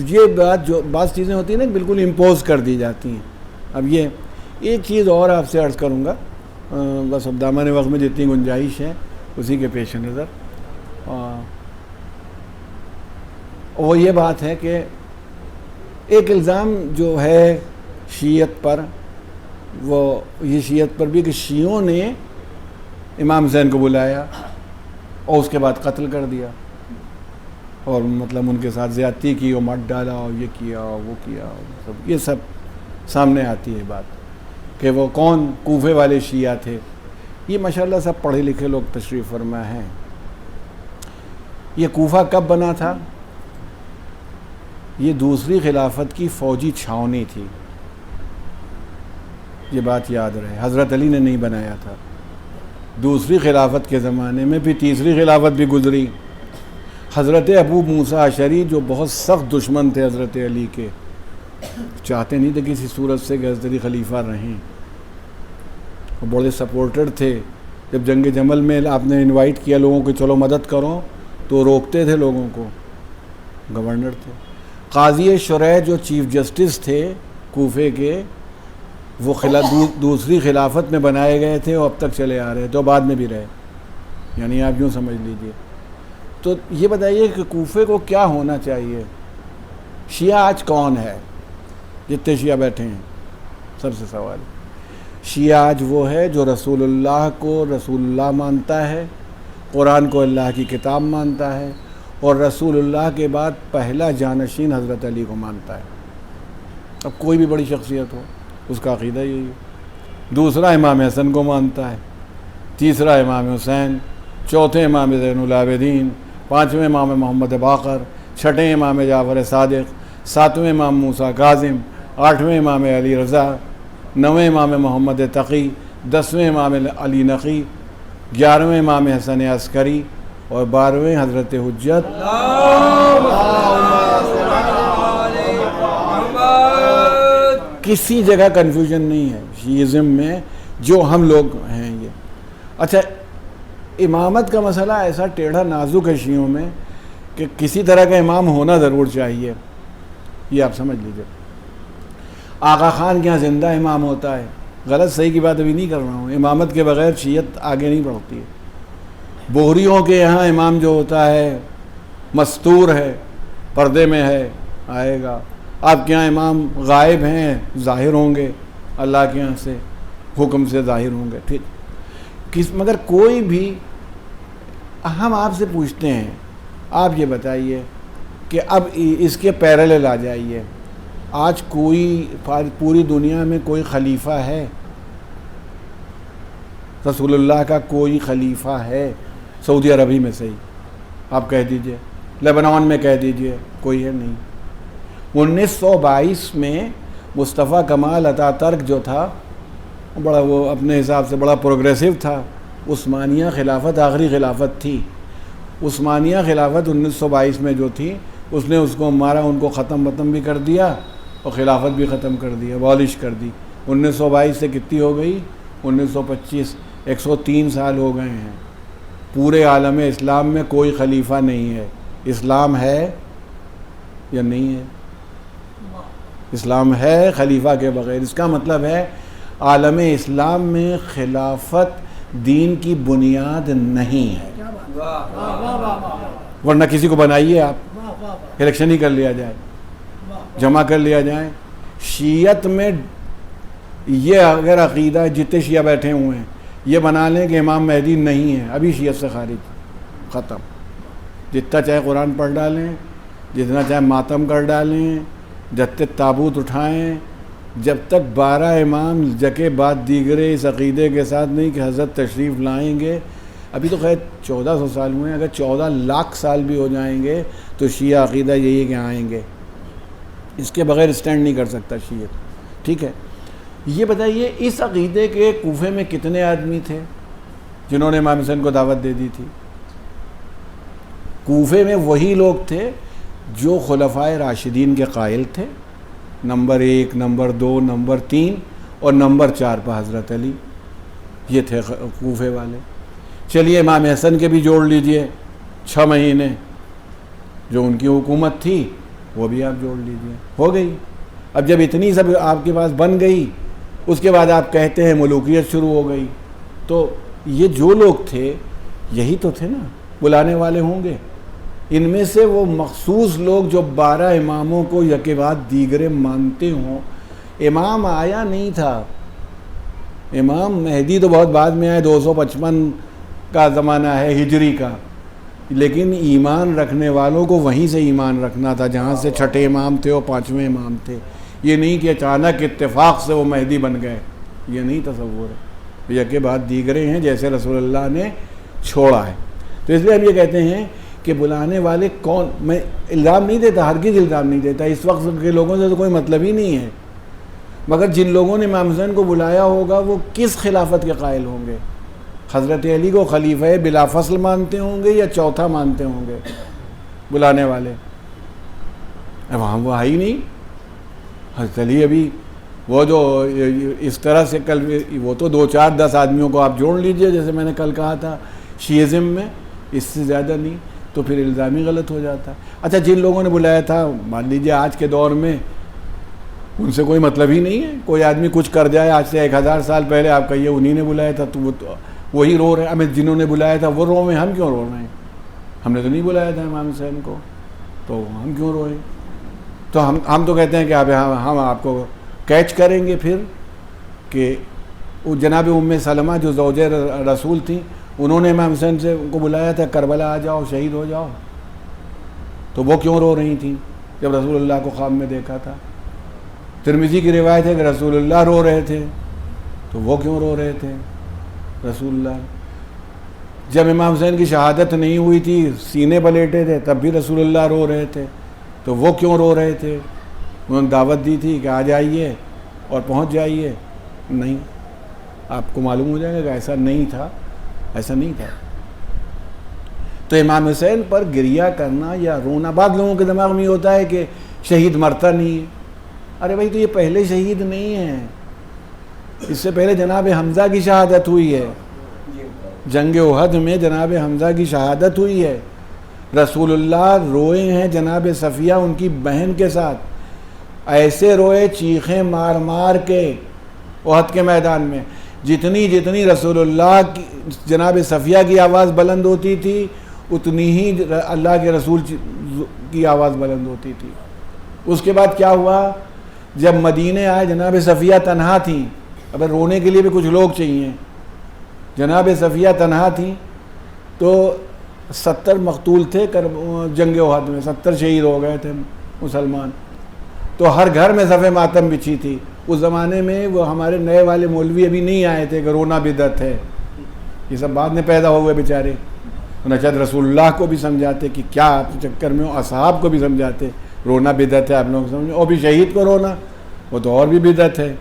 یہ بات، جو بعض چیزیں ہوتی ہیں نا بالکل امپوز کر دی جاتی ہیں. اب یہ ایک چیز اور آپ سے عرض کروں گا، بس اب دامن وقت میں جتنی گنجائش ہے اسی کے پیش نظر، وہ یہ بات ہے کہ ایک الزام جو ہے شیعت پر، وہ یہ شیعت پر بھی کہ شیعوں نے امام حسین کو بلایا اور اس کے بعد قتل کر دیا، اور مطلب ان کے ساتھ زیادتی کی اور مٹ ڈالا اور یہ کیا اور وہ کیا، یہ سب سامنے آتی ہے بات کہ وہ کون کوفے والے شیعہ تھے. یہ ماشاءاللہ سب پڑھے لکھے لوگ تشریف فرما ہیں. یہ کوفہ کب بنا تھا؟ یہ دوسری خلافت کی فوجی چھاونی تھی، یہ بات یاد رہے. حضرت علی نے نہیں بنایا تھا. دوسری خلافت کے زمانے میں، پھر تیسری خلافت بھی گزری. حضرت ابو موسیٰ اشعری جو بہت سخت دشمن تھے حضرت علی کے، چاہتے نہیں تھے کسی صورت سے کہ حضرت علی خلیفہ رہیں، وہ بڑے سپورٹر تھے. جب جنگ جمل میں آپ نے انوائٹ کیا لوگوں کو چلو مدد کرو، تو روکتے تھے لوگوں کو. گورنر تھے. قاضی شرح جو چیف جسٹس تھے کوفے کے، وہ دوسری خلافت میں بنائے گئے تھے اور اب تک چلے آ رہے تھے، اور بعد میں بھی رہے. یعنی آپ یوں سمجھ لیجئے. تو یہ بتائیے کہ کوفے کو کیا ہونا چاہیے؟ شیعہ آج کون ہے؟ جتنے شیعہ بیٹھے ہیں سب سے سوال. شیعہ آج وہ ہے جو رسول اللہ کو رسول اللہ مانتا ہے، قرآن کو اللہ کی کتاب مانتا ہے، اور رسول اللہ کے بعد پہلا جانشین حضرت علی کو مانتا ہے. اب کوئی بھی بڑی شخصیت ہو، اس کا عقیدہ یہی ہے. دوسرا امام حسن کو مانتا ہے، تیسرا امام حسین، چوتھے امام زین العابدین، پانچویں امام محمد باقر، چھٹے امام جعفر صادق، ساتویں امام موسیٰ کاظم، آٹھویں امام علی رضا، نویں امام محمد تقی، 10ویں امام علی نقی، 11ویں امام حسن عسکری، اور 12ویں حضرت حجت. کسی جگہ کنفیوژن نہیں ہے شیعزم میں جو ہم لوگ ہیں. یہ اچھا، امامت کا مسئلہ ایسا ٹیڑھا نازک ہے شیعوں میں کہ کسی طرح کا امام ہونا ضرور چاہیے. یہ آپ سمجھ لیجیے. آقا خان کے یہاں زندہ امام ہوتا ہے. غلط صحیح کی بات ابھی نہیں کر رہا ہوں. امامت کے بغیر شیعت آگے نہیں بڑھتی ہے. بوہریوں کے یہاں امام جو ہوتا ہے مستور ہے، پردے میں ہے، آئے گا. آپ کے یہاں امام غائب ہیں، ظاہر ہوں گے اللہ کے یہاں سے حکم سے ظاہر ہوں گے. ٹھیک. مگر کوئی بھی، ہم آپ سے پوچھتے ہیں، آپ یہ بتائیے کہ اب اس کے پیرالل آ جائیے. آج کوئی پوری دنیا میں کوئی خلیفہ ہے؟ رسول اللہ کا کوئی خلیفہ ہے سعودی عربی میں سے ہی؟ آپ کہہ دیجئے. لبنان میں کہہ دیجئے. کوئی ہے نہیں. 1922 میں مصطفیٰ کمال اتاترک جو تھا، بڑا وہ اپنے حساب سے بڑا پروگریسو تھا. عثمانیہ خلافت آخری خلافت تھی. عثمانیہ خلافت 1922 میں جو تھی، اس نے اس کو مارا، ان کو ختم بھی کر دیا اور خلافت بھی ختم کر دی، ابالش کر دی. 1922 سے کتنی ہو گئی؟ 1925. 103 سال ہو گئے ہیں. پورے عالم اسلام میں کوئی خلیفہ نہیں ہے. اسلام ہے یا نہیں ہے؟ اسلام ہے خلیفہ کے بغیر. اس کا مطلب ہے عالم اسلام میں خلافت دین کی بنیاد نہیں ہے. ورنہ کسی کو بنائیے آپ، الیکشن ہی کر لیا جائے، جمع کر لیا جائے. شیعت میں یہ اگر عقیدہ، جتنے شیعہ بیٹھے ہوئے ہیں، یہ بنا لیں کہ امام مہدی نہیں ہے، ابھی شیعت سے خارج، ختم. جتنا چاہے قرآن پڑھ ڈالیں، جتنا چاہے ماتم کر ڈالیں، جب تک تابوت اٹھائیں، جب تک 12 امام جکے بعد دیگرے اس عقیدے کے ساتھ نہیں کہ حضرت تشریف لائیں گے. ابھی تو خیر 1400 سال ہوئے ہیں، اگر 14 لاکھ سال بھی ہو جائیں گے تو شیعہ عقیدہ یہی ہے کہ آئیں گے. اس کے بغیر اسٹینڈ نہیں کر سکتا شیعہ. ٹھیک ہے، یہ بتائیے اس عقیدے کے کوفے میں کتنے آدمی تھے جنہوں نے امام حسین کو دعوت دے دی تھی؟ کوفے میں وہی لوگ تھے جو خلفائے راشدین کے قائل تھے، نمبر 1، نمبر 2، نمبر 3 اور نمبر 4 پہ حضرت علی. یہ تھے کوفے والے. چلیے امام حسن کے بھی جوڑ لیجئے 6 مہینے جو ان کی حکومت تھی، وہ بھی آپ جوڑ لیجئے، ہو گئی. اب جب اتنی سب آپ کے پاس بن گئی، اس کے بعد آپ کہتے ہیں ملوکیت شروع ہو گئی. تو یہ جو لوگ تھے یہی تو تھے نا، بلانے والے ہوں گے. ان میں سے وہ مخصوص لوگ جو 12 اماموں کو یکے بعد دیگرے مانتے ہوں. امام آیا نہیں تھا، امام مہدی تو بہت بعد میں آئے، 255 کا زمانہ ہے ہجری کا، لیکن ایمان رکھنے والوں کو وہیں سے ایمان رکھنا تھا جہاں سے 6 امام تھے اور 5ویں امام تھے. یہ نہیں کہ اچانک اتفاق سے وہ مہدی بن گئے، یہ نہیں تصور ہے. یکے بعد دیگرے ہیں جیسے رسول اللہ نے چھوڑا ہے. تو اس لیے ہم یہ کہتے ہیں کہ بلانے والے کون، میں الزام نہیں دیتا، ہرگز الزام نہیں دیتا، اس وقت کے لوگوں سے تو کوئی مطلب ہی نہیں ہے. مگر جن لوگوں نے امام حسین کو بلایا ہوگا وہ کس خلافت کے قائل ہوں گے؟ حضرت علی کو خلیفہ بلا فصل مانتے ہوں گے یا چوتھا مانتے ہوں گے بلانے والے؟ وہاں وہ آئی نہیں. حضرت علی ابھی وہ جو اس طرح سے کل وہ تو 2 4 10 آدمیوں کو آپ جوڑ لیجئے جیسے میں نے کل کہا تھا شیعزم میں، اس سے زیادہ نہیں، تو پھر الزامی غلط ہو جاتا ہے. اچھا جن لوگوں نے بلایا تھا، مان لیجئے آج کے دور میں ان سے کوئی مطلب ہی نہیں ہے. کوئی آدمی کچھ کر جائے آج سے 1000 سال پہلے، آپ کہیے انہی نے بلایا تھا تو وہی رو رہے ہیں. ہمیں جنہوں نے بلایا تھا وہ رو رہے ہیں، ہم کیوں رو رہے ہیں؟ ہم نے تو نہیں بلایا تھا امام حسین کو، تو ہم کیوں روئیں؟ تو ہم تو کہتے ہیں کہ ہم آپ کو کیچ کریں گے پھر کہ وہ جناب ام سلمہ جو زوجہ رسول تھیں، انہوں نے امام حسین سے کو بلایا تھا کربلا آ جاؤ شہید ہو جاؤ، تو وہ کیوں رو رہی تھیں جب رسول اللہ کو خواب میں دیکھا تھا؟ ترمذی کی روایت ہے کہ رسول اللہ رو رہے تھے، تو وہ کیوں رو رہے تھے رسول اللہ؟ جب امام حسین کی شہادت نہیں ہوئی تھی، سینے پلیٹے تھے، تب بھی رسول اللہ رو رہے تھے، تو وہ کیوں رو رہے تھے؟ انہوں نے دعوت دی تھی کہ آ جائیے اور پہنچ جائیے. نہیں، آپ کو معلوم ہو جائے گا کہ ایسا نہیں تھا، ایسا نہیں تھا. تو امام حسین پر گریہ کرنا یا رونا، بعض لوگوں کے دماغ میں یہ ہوتا ہے کہ شہید مرتا نہیں ہے. ارے بھائی تو یہ پہلے شہید نہیں ہے، اس سے پہلے جناب حمزہ کی شہادت ہوئی ہے، جنگ احد میں جناب حمزہ کی شہادت ہوئی ہے. رسول اللہ روئے ہیں جناب صفیہ ان کی بہن کے ساتھ، ایسے روئے چیخیں مار مار کے احد کے میدان میں. جتنی رسول اللہ کی جناب صفیہ کی آواز بلند ہوتی تھی، اتنی ہی اللہ کے رسول کی آواز بلند ہوتی تھی. اس کے بعد کیا ہوا؟ جب مدینے آئے جناب صفیہ تنہا تھیں، اب رونے کے لیے بھی کچھ لوگ چاہیے. جناب صفیہ تنہا تھیں تو 70 مقتول تھے جنگ احد میں، 70 شہید ہو گئے تھے مسلمان. تو ہر گھر میں صف ماتم بچھی تھی. اس زمانے میں وہ ہمارے نئے والے مولوی ابھی نہیں آئے تھے کہ رونا بدعت ہے، یہ سب بعد میں پیدا ہو گئے بیچارے. نشد رسول اللہ کو بھی سمجھاتے کہ کیا آپ کے چکر میں ہو، اصحاب کو بھی سمجھاتے رونا بدعت ہے، آپ لوگ سمجھیں. اور بھی شہید کو رونا وہ تو اور بھی بدعت ہے.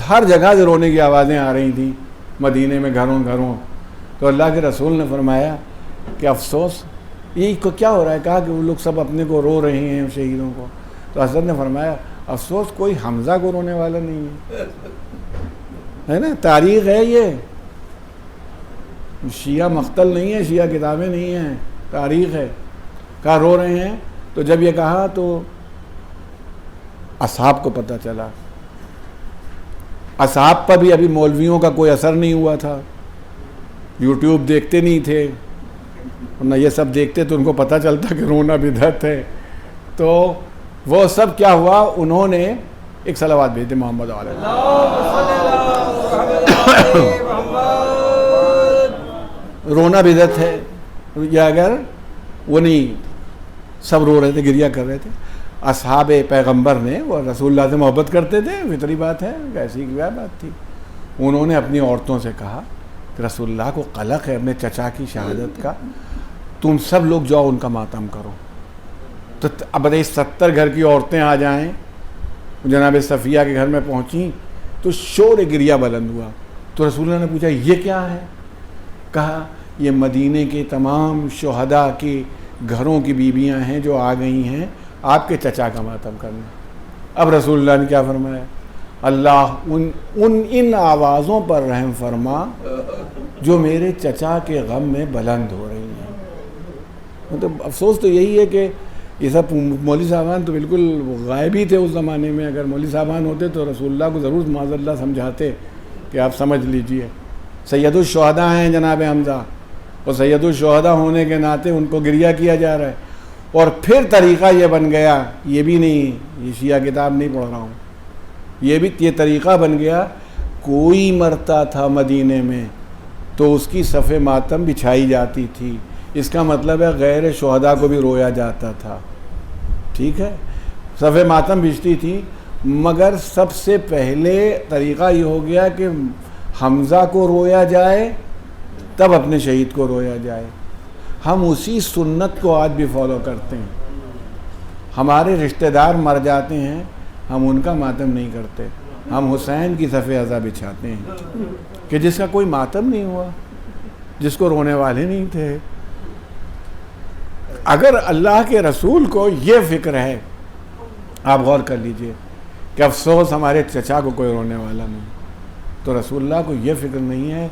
ہر جگہ سے رونے کی آوازیں آ رہی تھیں مدینے میں، گھروں گھروں. تو اللہ کے رسول نے فرمایا کہ افسوس یہ کو کیا ہو رہا ہے؟ کہا کہ وہ لوگ سب اپنے کو رو رہے ہیں شہیدوں کو. تو حضرت نے فرمایا افسوس کوئی حمزہ کو رونے والا نہیں ہے نا. تاریخ ہے یہ، شیعہ مقتل نہیں ہے، شیعہ کتابیں نہیں ہیں، تاریخ ہے. کہا رو رہے ہیں. تو جب یہ کہا تو اصحاب کو پتہ چلا. اصحاب پر بھی ابھی مولویوں کا کوئی اثر نہیں ہوا تھا، یوٹیوب دیکھتے نہیں تھے، ورنہ یہ سب دیکھتے تو ان کو پتہ چلتا کہ رونا بدعت ہے. تو وہ سب کیا ہوا، انہوں نے ایک صلوات بھیج دی محمد علیہ. رونا بدعت ہے یا اگر وہ نہیں، سب رو رہے تھے، گریہ کر رہے تھے. اصحاب پیغمبر نے وہ رسول اللہ سے محبت کرتے تھے، فطری بات ہے، ایسی کیا بات تھی. انہوں نے اپنی عورتوں سے کہا کہ رسول اللہ کو قلق ہے اپنے چچا کی شہادت کا، تم سب لوگ جاؤ ان کا ماتم کرو. تو اب 70 گھر کی عورتیں آ جائیں. جناب صفیہ کے گھر میں پہنچیں تو شور گریہ بلند ہوا. تو رسول اللہ نے پوچھا یہ کیا ہے؟ کہا یہ مدینے کے تمام شہداء کے گھروں کی بیویاں ہیں جو آ گئی ہیں آپ کے چچا کا ماتم کرنا. اب رسول اللہ نے کیا فرمایا؟ اللہ ان آوازوں پر رحم فرما جو میرے چچا کے غم میں بلند ہو رہی ہیں. مطلب افسوس تو یہی ہے کہ یہ سب مولوی صاحبان تو بالکل غائب ہی تھے اس زمانے میں. اگر مولوی صاحبان ہوتے تو رسول اللہ کو ضرور معاذ اللہ سمجھاتے کہ آپ سمجھ لیجئے سید الشہداء ہیں جناب حمزہ، اور سید الشہداء ہونے کے ناطے ان کو گریہ کیا جا رہا ہے. اور پھر طریقہ یہ بن گیا، یہ بھی نہیں، یہ شیعہ کتاب نہیں پڑھ رہا ہوں، یہ طریقہ بن گیا، کوئی مرتا تھا مدینے میں تو اس کی صف ماتم بچھائی جاتی تھی. اس کا مطلب ہے غیر شہداء کو بھی رویا جاتا تھا. ٹھیک ہے، صف ماتم بچھتی تھی، مگر سب سے پہلے طریقہ یہ ہو گیا کہ حمزہ کو رویا جائے تب اپنے شہید کو رویا جائے. ہم اسی سنت کو آج بھی فالو کرتے ہیں. ہمارے رشتہ دار مر جاتے ہیں، ہم ان کا ماتم نہیں کرتے، ہم حسین کی صف عزا بچھاتے ہیں کہ جس کا کوئی ماتم نہیں ہوا، جس کو رونے والے نہیں تھے. اگر اللہ کے رسول کو یہ فکر ہے، آپ غور کر لیجئے کہ افسوس ہمارے چچا کو کوئی رونے والا نہیں، تو رسول اللہ کو یہ فکر نہیں ہے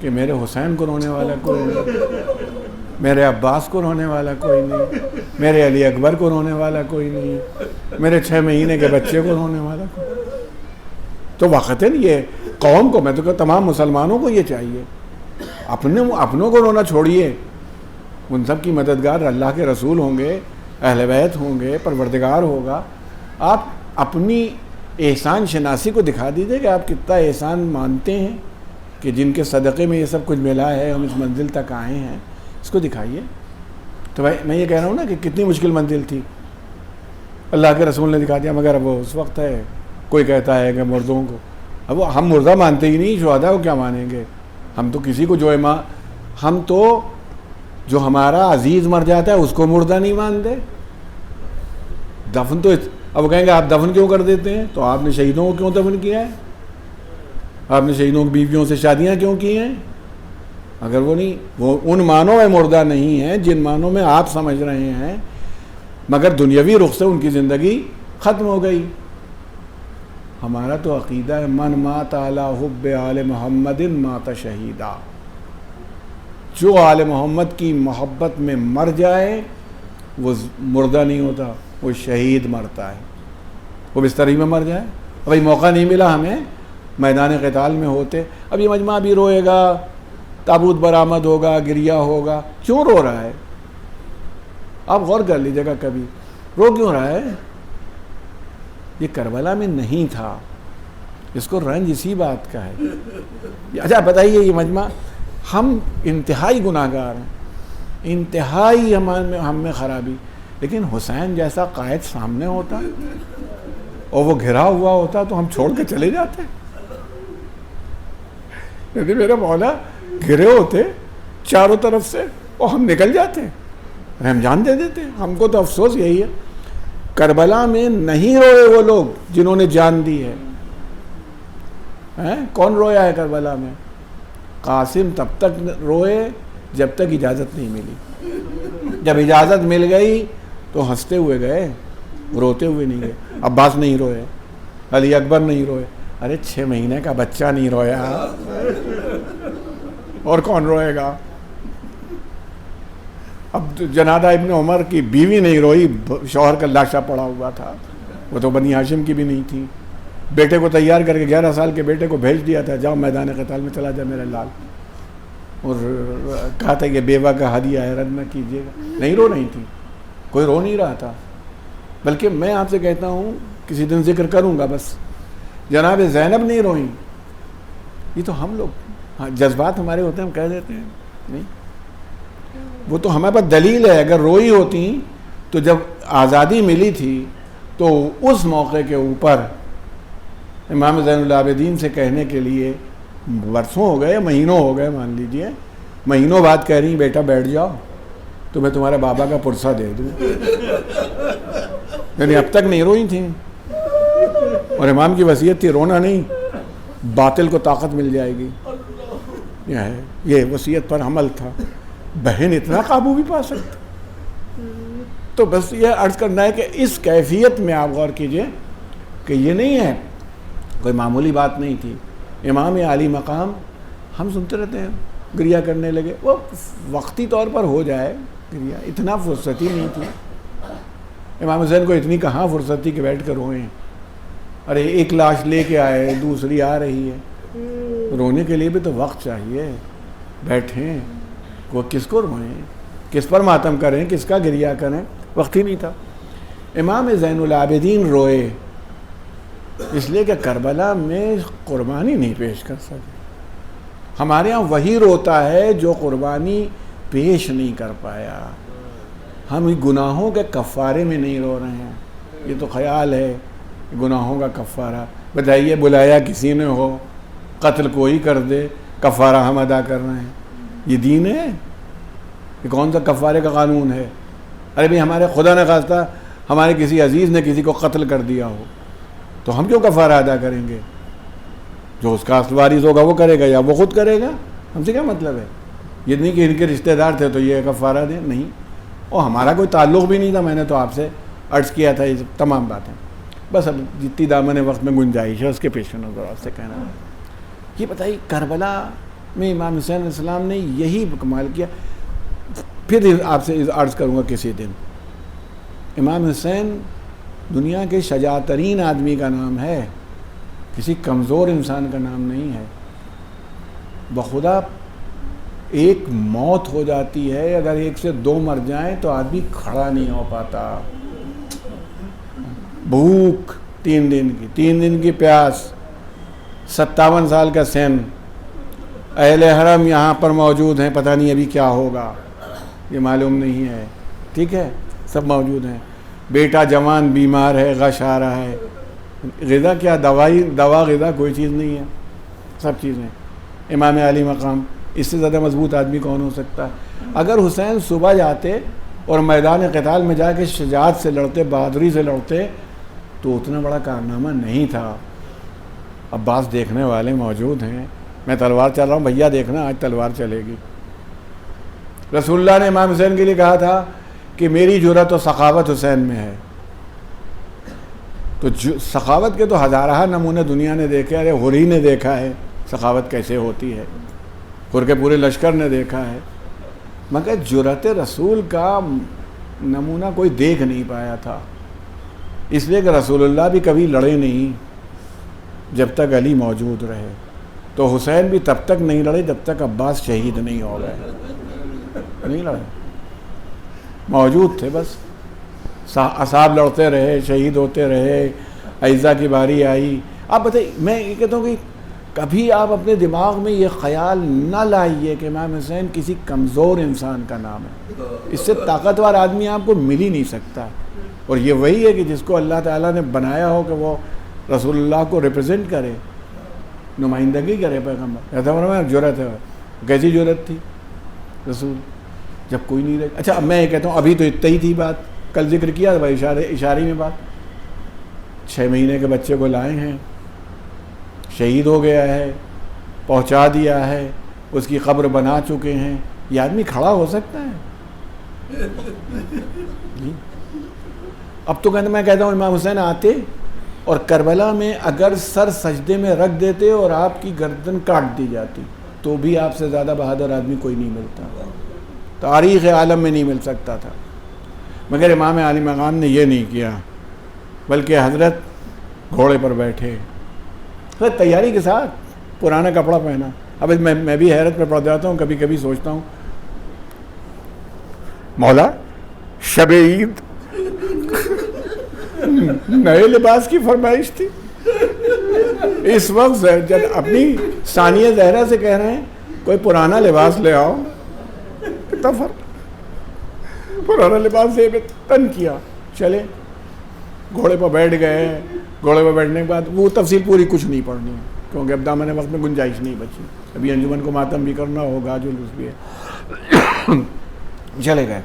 کہ میرے حسین کو رونے والا کوئی نہیں، میرے عباس کو رونے والا کوئی نہیں، میرے علی اکبر کو رونے والا کوئی نہیں، میرے 6 مہینے کے بچے کو رونے والا کوئی. تو وقتاً یہ قوم کو، میں تو کہتا تمام مسلمانوں کو یہ چاہیے، اپنوں کو رونا چھوڑیے. ان سب کی مددگار اللہ کے رسول ہوں گے، اہل بیت ہوں گے، پروردگار ہوگا. آپ اپنی احسان شناسی کو دکھا دیجئے کہ آپ کتنا احسان مانتے ہیں کہ جن کے صدقے میں یہ سب کچھ ملا ہے، ہم اس منزل تک آئے ہیں، اس کو دکھائیے. تو بھائی میں یہ کہہ رہا ہوں نا کہ کتنی مشکل منزل تھی، اللہ کے رسول نے دکھا دیا. مگر اب وہ اس وقت ہے، کوئی کہتا ہے کہ مردوں کو، اب ہم مردہ مانتے ہی نہیں، شہداء کو کیا مانیں گے؟ ہم تو کسی کو ہم تو جو ہمارا عزیز مر جاتا ہے اس کو مردہ نہیں مانتے. دفن تو اب وہ کہیں گے آپ دفن کیوں کر دیتے ہیں؟ تو آپ نے شہیدوں کو کیوں دفن کیا ہے؟ آپ نے شہیدوں کی بیویوں سے شادیاں کیوں کی ہیں؟ اگر وہ ان معنوں میں مردہ نہیں ہیں جن معنوں میں آپ سمجھ رہے ہیں، مگر دنیاوی رخ سے ان کی زندگی ختم ہو گئی. ہمارا تو عقیدہ ہے من مات علی حب آل محمد مات شہیدا. جو آل محمد کی محبت میں مر جائے وہ مردہ نہیں ہوتا، وہ شہید مرتا ہے. وہ بستری میں مر جائے. ابھی موقع نہیں ملا ہمیں میدان قتال میں ہوتے. اب یہ مجمع بھی روئے گا، تابوت برآمد ہوگا، گریہ ہوگا. کیوں رو رہا ہے؟ آپ غور کر لیجیے گا کبھی، رو کیوں رہا ہے؟ یہ کربلا میں نہیں تھا، اس کو رنج اسی بات کا ہے. اچھا بتائیے، یہ مجمع ہم انتہائی گناہ گار ہیں، انتہائی ہم میں خرابی، لیکن حسین جیسا قائد سامنے ہوتا اور وہ گھرا ہوا ہوتا تو ہم چھوڑ کے چلے جاتے. یعنی میرے مولا گھرے ہوتے چاروں طرف سے اور ہم نکل جاتے، ہم جان دے دیتے. ہم کو تو افسوس یہی ہے کربلا میں نہیں روئے وہ لوگ جنہوں نے جان دی ہے. کون رویا ہے کربلا میں؟ قاسم تب تک روئے جب تک اجازت نہیں ملی. جب اجازت مل گئی تو ہنستے ہوئے گئے، روتے ہوئے نہیں گئے. عباس نہیں روئے، علی اکبر نہیں روئے. ارے 6 مہینے کا بچہ نہیں رویا، اور کون روئے گا؟ اب جنادہ ابن عمر کی بیوی نہیں روئی، شوہر کا لاشا پڑا ہوا تھا، وہ تو بنی ہاشم کی بھی نہیں تھی. بیٹے کو تیار کر کے 11 سال کے بیٹے کو بھیج دیا تھا، جاؤ میدان قتال میں چلا جا میرے لال، اور کہا تھا کہ بیوہ کا ہدیہ ہے رد نہ کیجیے گا. نہیں رو نہیں تھی، کوئی رو نہیں رہا تھا. بلکہ میں آپ سے کہتا ہوں کسی دن ذکر کروں گا، بس جناب زینب نہیں روئیں. یہ تو ہم لوگ جذبات ہمارے ہوتے ہیں، ہم کہہ دیتے ہیں نہیں. وہ تو ہمارے پاس دلیل ہے. اگر روئی ہوتی تو تو جب آزادی ملی تھی تو اس موقع کے اوپر امام زین العابدین سے کہنے کے لیے برسوں ہو گئے، مہینوں ہو گئے، مان لیجئے مہینوں بعد کہہ رہی ہیں بیٹا بیٹھ جاؤ تو میں تمہارے بابا کا پرسہ دے دوں، یعنی اب تک نہیں روئی تھیں. اور امام کی وصیت تھی رونا نہیں، باطل کو طاقت مل جائے گی. یہ وصیت پر عمل تھا. بہن اتنا قابو بھی پا سکتی. تو بس یہ عرض کرنا ہے کہ اس کیفیت میں آپ غور کیجئے کہ یہ نہیں ہے کوئی معمولی بات نہیں تھی. امام عالی مقام ہم سنتے رہتے ہیں گریہ کرنے لگے، وہ وقتی طور پر ہو جائے گریہ، اتنا فرصت ہی نہیں تھی. امام حسین کو اتنی کہاں فرصت تھی کہ بیٹھ کر روئیں. ارے ایک لاش لے کے آئے، دوسری آ رہی ہے، رونے کے لیے بھی تو وقت چاہیے. بیٹھیں، وہ کس کو روئیں، کس پر ماتم کریں، کس کا گریہ کریں، وقت ہی نہیں تھا. امام زین العابدین روئے اس لیے کہ کربلا میں قربانی نہیں پیش کر سکے. ہمارے ہاں وہی روتا ہے جو قربانی پیش نہیں کر پایا. ہم گناہوں کے کفارے میں نہیں رو رہے ہیں. یہ تو خیال ہے گناہوں کا کفارہ. بتائیے بلایا کسی نے ہو، قتل کوئی کر دے، کفارہ ہم ادا کر رہے ہیں. یہ دین ہے؟ یہ کون سا کفارے کا قانون ہے؟ ارے بھئی ہمارے خدا نہ خواستہ ہمارے کسی عزیز نے کسی کو قتل کر دیا ہو تو ہم کیوں کفارہ ادا کریں گے؟ جو اس کا اصل وارث ہوگا وہ کرے گا یا وہ خود کرے گا. ہم سے کیا مطلب ہے؟ یہ نہیں کہ ان کے رشتہ دار تھے تو یہ کفارہ دیں، نہیں. اور ہمارا کوئی تعلق بھی نہیں تھا. میں نے تو آپ سے عرض کیا تھا یہ تمام باتیں. بس اب جتنی دامن وقت میں گنجائش ہے اس کے پیش نظر آپ سے کہنا ہے. یہ بتائیے کربلا میں امام حسین علیہ السلام نے یہی کمال کیا. پھر آپ سے عرض کروں گا کسی دن. امام حسین دنیا کے شجاع ترین آدمی کا نام ہے، کسی کمزور انسان کا نام نہیں ہے. بخدا ایک موت ہو جاتی ہے، اگر ایک سے دو مر جائیں تو آدمی کھڑا نہیں ہو پاتا. بھوک 3 دن کی پیاس، 57 سال کا سن، اہل حرم یہاں پر موجود ہیں، پتہ نہیں ابھی کیا ہوگا یہ معلوم نہیں ہے. ٹھیک ہے، سب موجود ہیں. بیٹا جوان بیمار ہے، غش آ رہا ہے. غذا کیا؟ دوا غذا کوئی چیز نہیں ہے، سب چیزیں. امام علی مقام، اس سے زیادہ مضبوط آدمی کون ہو سکتا ہے؟ اگر حسین صبح جاتے اور میدان قتال میں جا کے شجاعت سے لڑتے، بہادری سے لڑتے تو اتنا بڑا کارنامہ نہیں تھا. عباس دیکھنے والے موجود ہیں. میں تلوار چل رہا ہوں، بھیا دیکھنا آج تلوار چلے گی. رسول اللہ نے امام حسین کے لیے کہا تھا کہ میری جرأت و سخاوت حسین میں ہے. تو سخاوت کے تو ہزارہ نمونے دنیا نے دیکھے. ارے غری نے دیکھا ہے سخاوت کیسے ہوتی ہے، غر کے پورے لشکر نے دیکھا ہے، مگر جرأت رسول کا نمونہ کوئی دیکھ نہیں پایا تھا. اس لیے کہ رسول اللہ بھی کبھی لڑے نہیں جب تک علی موجود رہے. تو حسین بھی تب تک نہیں لڑے جب تک عباس شہید نہیں ہو گئے. نہیں لڑے، موجود تھے. بس اصحاب لڑتے رہے، شہید ہوتے رہے، عیزہ کی باری آئی. آپ بتائیے، میں یہ کہتا ہوں کہ کبھی آپ اپنے دماغ میں یہ خیال نہ لائیے کہ امام حسین کسی کمزور انسان کا نام ہے. اس سے طاقتور آدمی آپ کو مل ہی نہیں سکتا. اور یہ وہی ہے کہ جس کو اللہ تعالیٰ نے بنایا ہو کہ وہ رسول اللہ کو ریپرزینٹ کرے، نمائندگی کرے. پیغمبر ایسا جرأت ہے. کیسی جرأت تھی رسول جب کوئی نہیں رہے. اچھا اب میں یہ کہتا ہوں ابھی تو اتنا ہی تھی بات، کل ذکر کیا تھا اشارے میں بات. 6 مہینے کے بچے کو لائے ہیں، شہید ہو گیا ہے، پہنچا دیا ہے، اس کی قبر بنا چکے ہیں. یہ آدمی کھڑا ہو سکتا ہے؟ اب تو میں کہتا ہوں امام حسین آتے اور کربلا میں اگر سر سجدے میں رکھ دیتے اور آپ کی گردن کاٹ دی جاتی تو بھی آپ سے زیادہ بہادر آدمی کوئی نہیں ملتا، تاریخ عالم میں نہیں مل سکتا تھا. مگر امام علی مقام نے یہ نہیں کیا، بلکہ حضرت گھوڑے پر بیٹھے، تیاری کے ساتھ پرانا کپڑا پہنا. اب میں بھی حیرت میں پڑ جاتا ہوں، کبھی کبھی سوچتا ہوں مولا شب عید نئے لباس کی فرمائش تھی. اس وقت جب اپنی ثانیہ زہرا سے کہہ رہے ہیں کوئی پرانا لباس لے آؤ. کتنا فرق. پرانا لباس سے تن کیا، چلے گھوڑے پر بیٹھ گئے. گھوڑے پر بیٹھنے کے بعد وہ تفصیل پوری کچھ نہیں پڑھنی ہے کیونکہ اب دامن وقت میں گنجائش نہیں بچی. ابھی انجمن کو ماتم بھی کرنا ہوگا، جلوس بھی ہے. چلے گئے.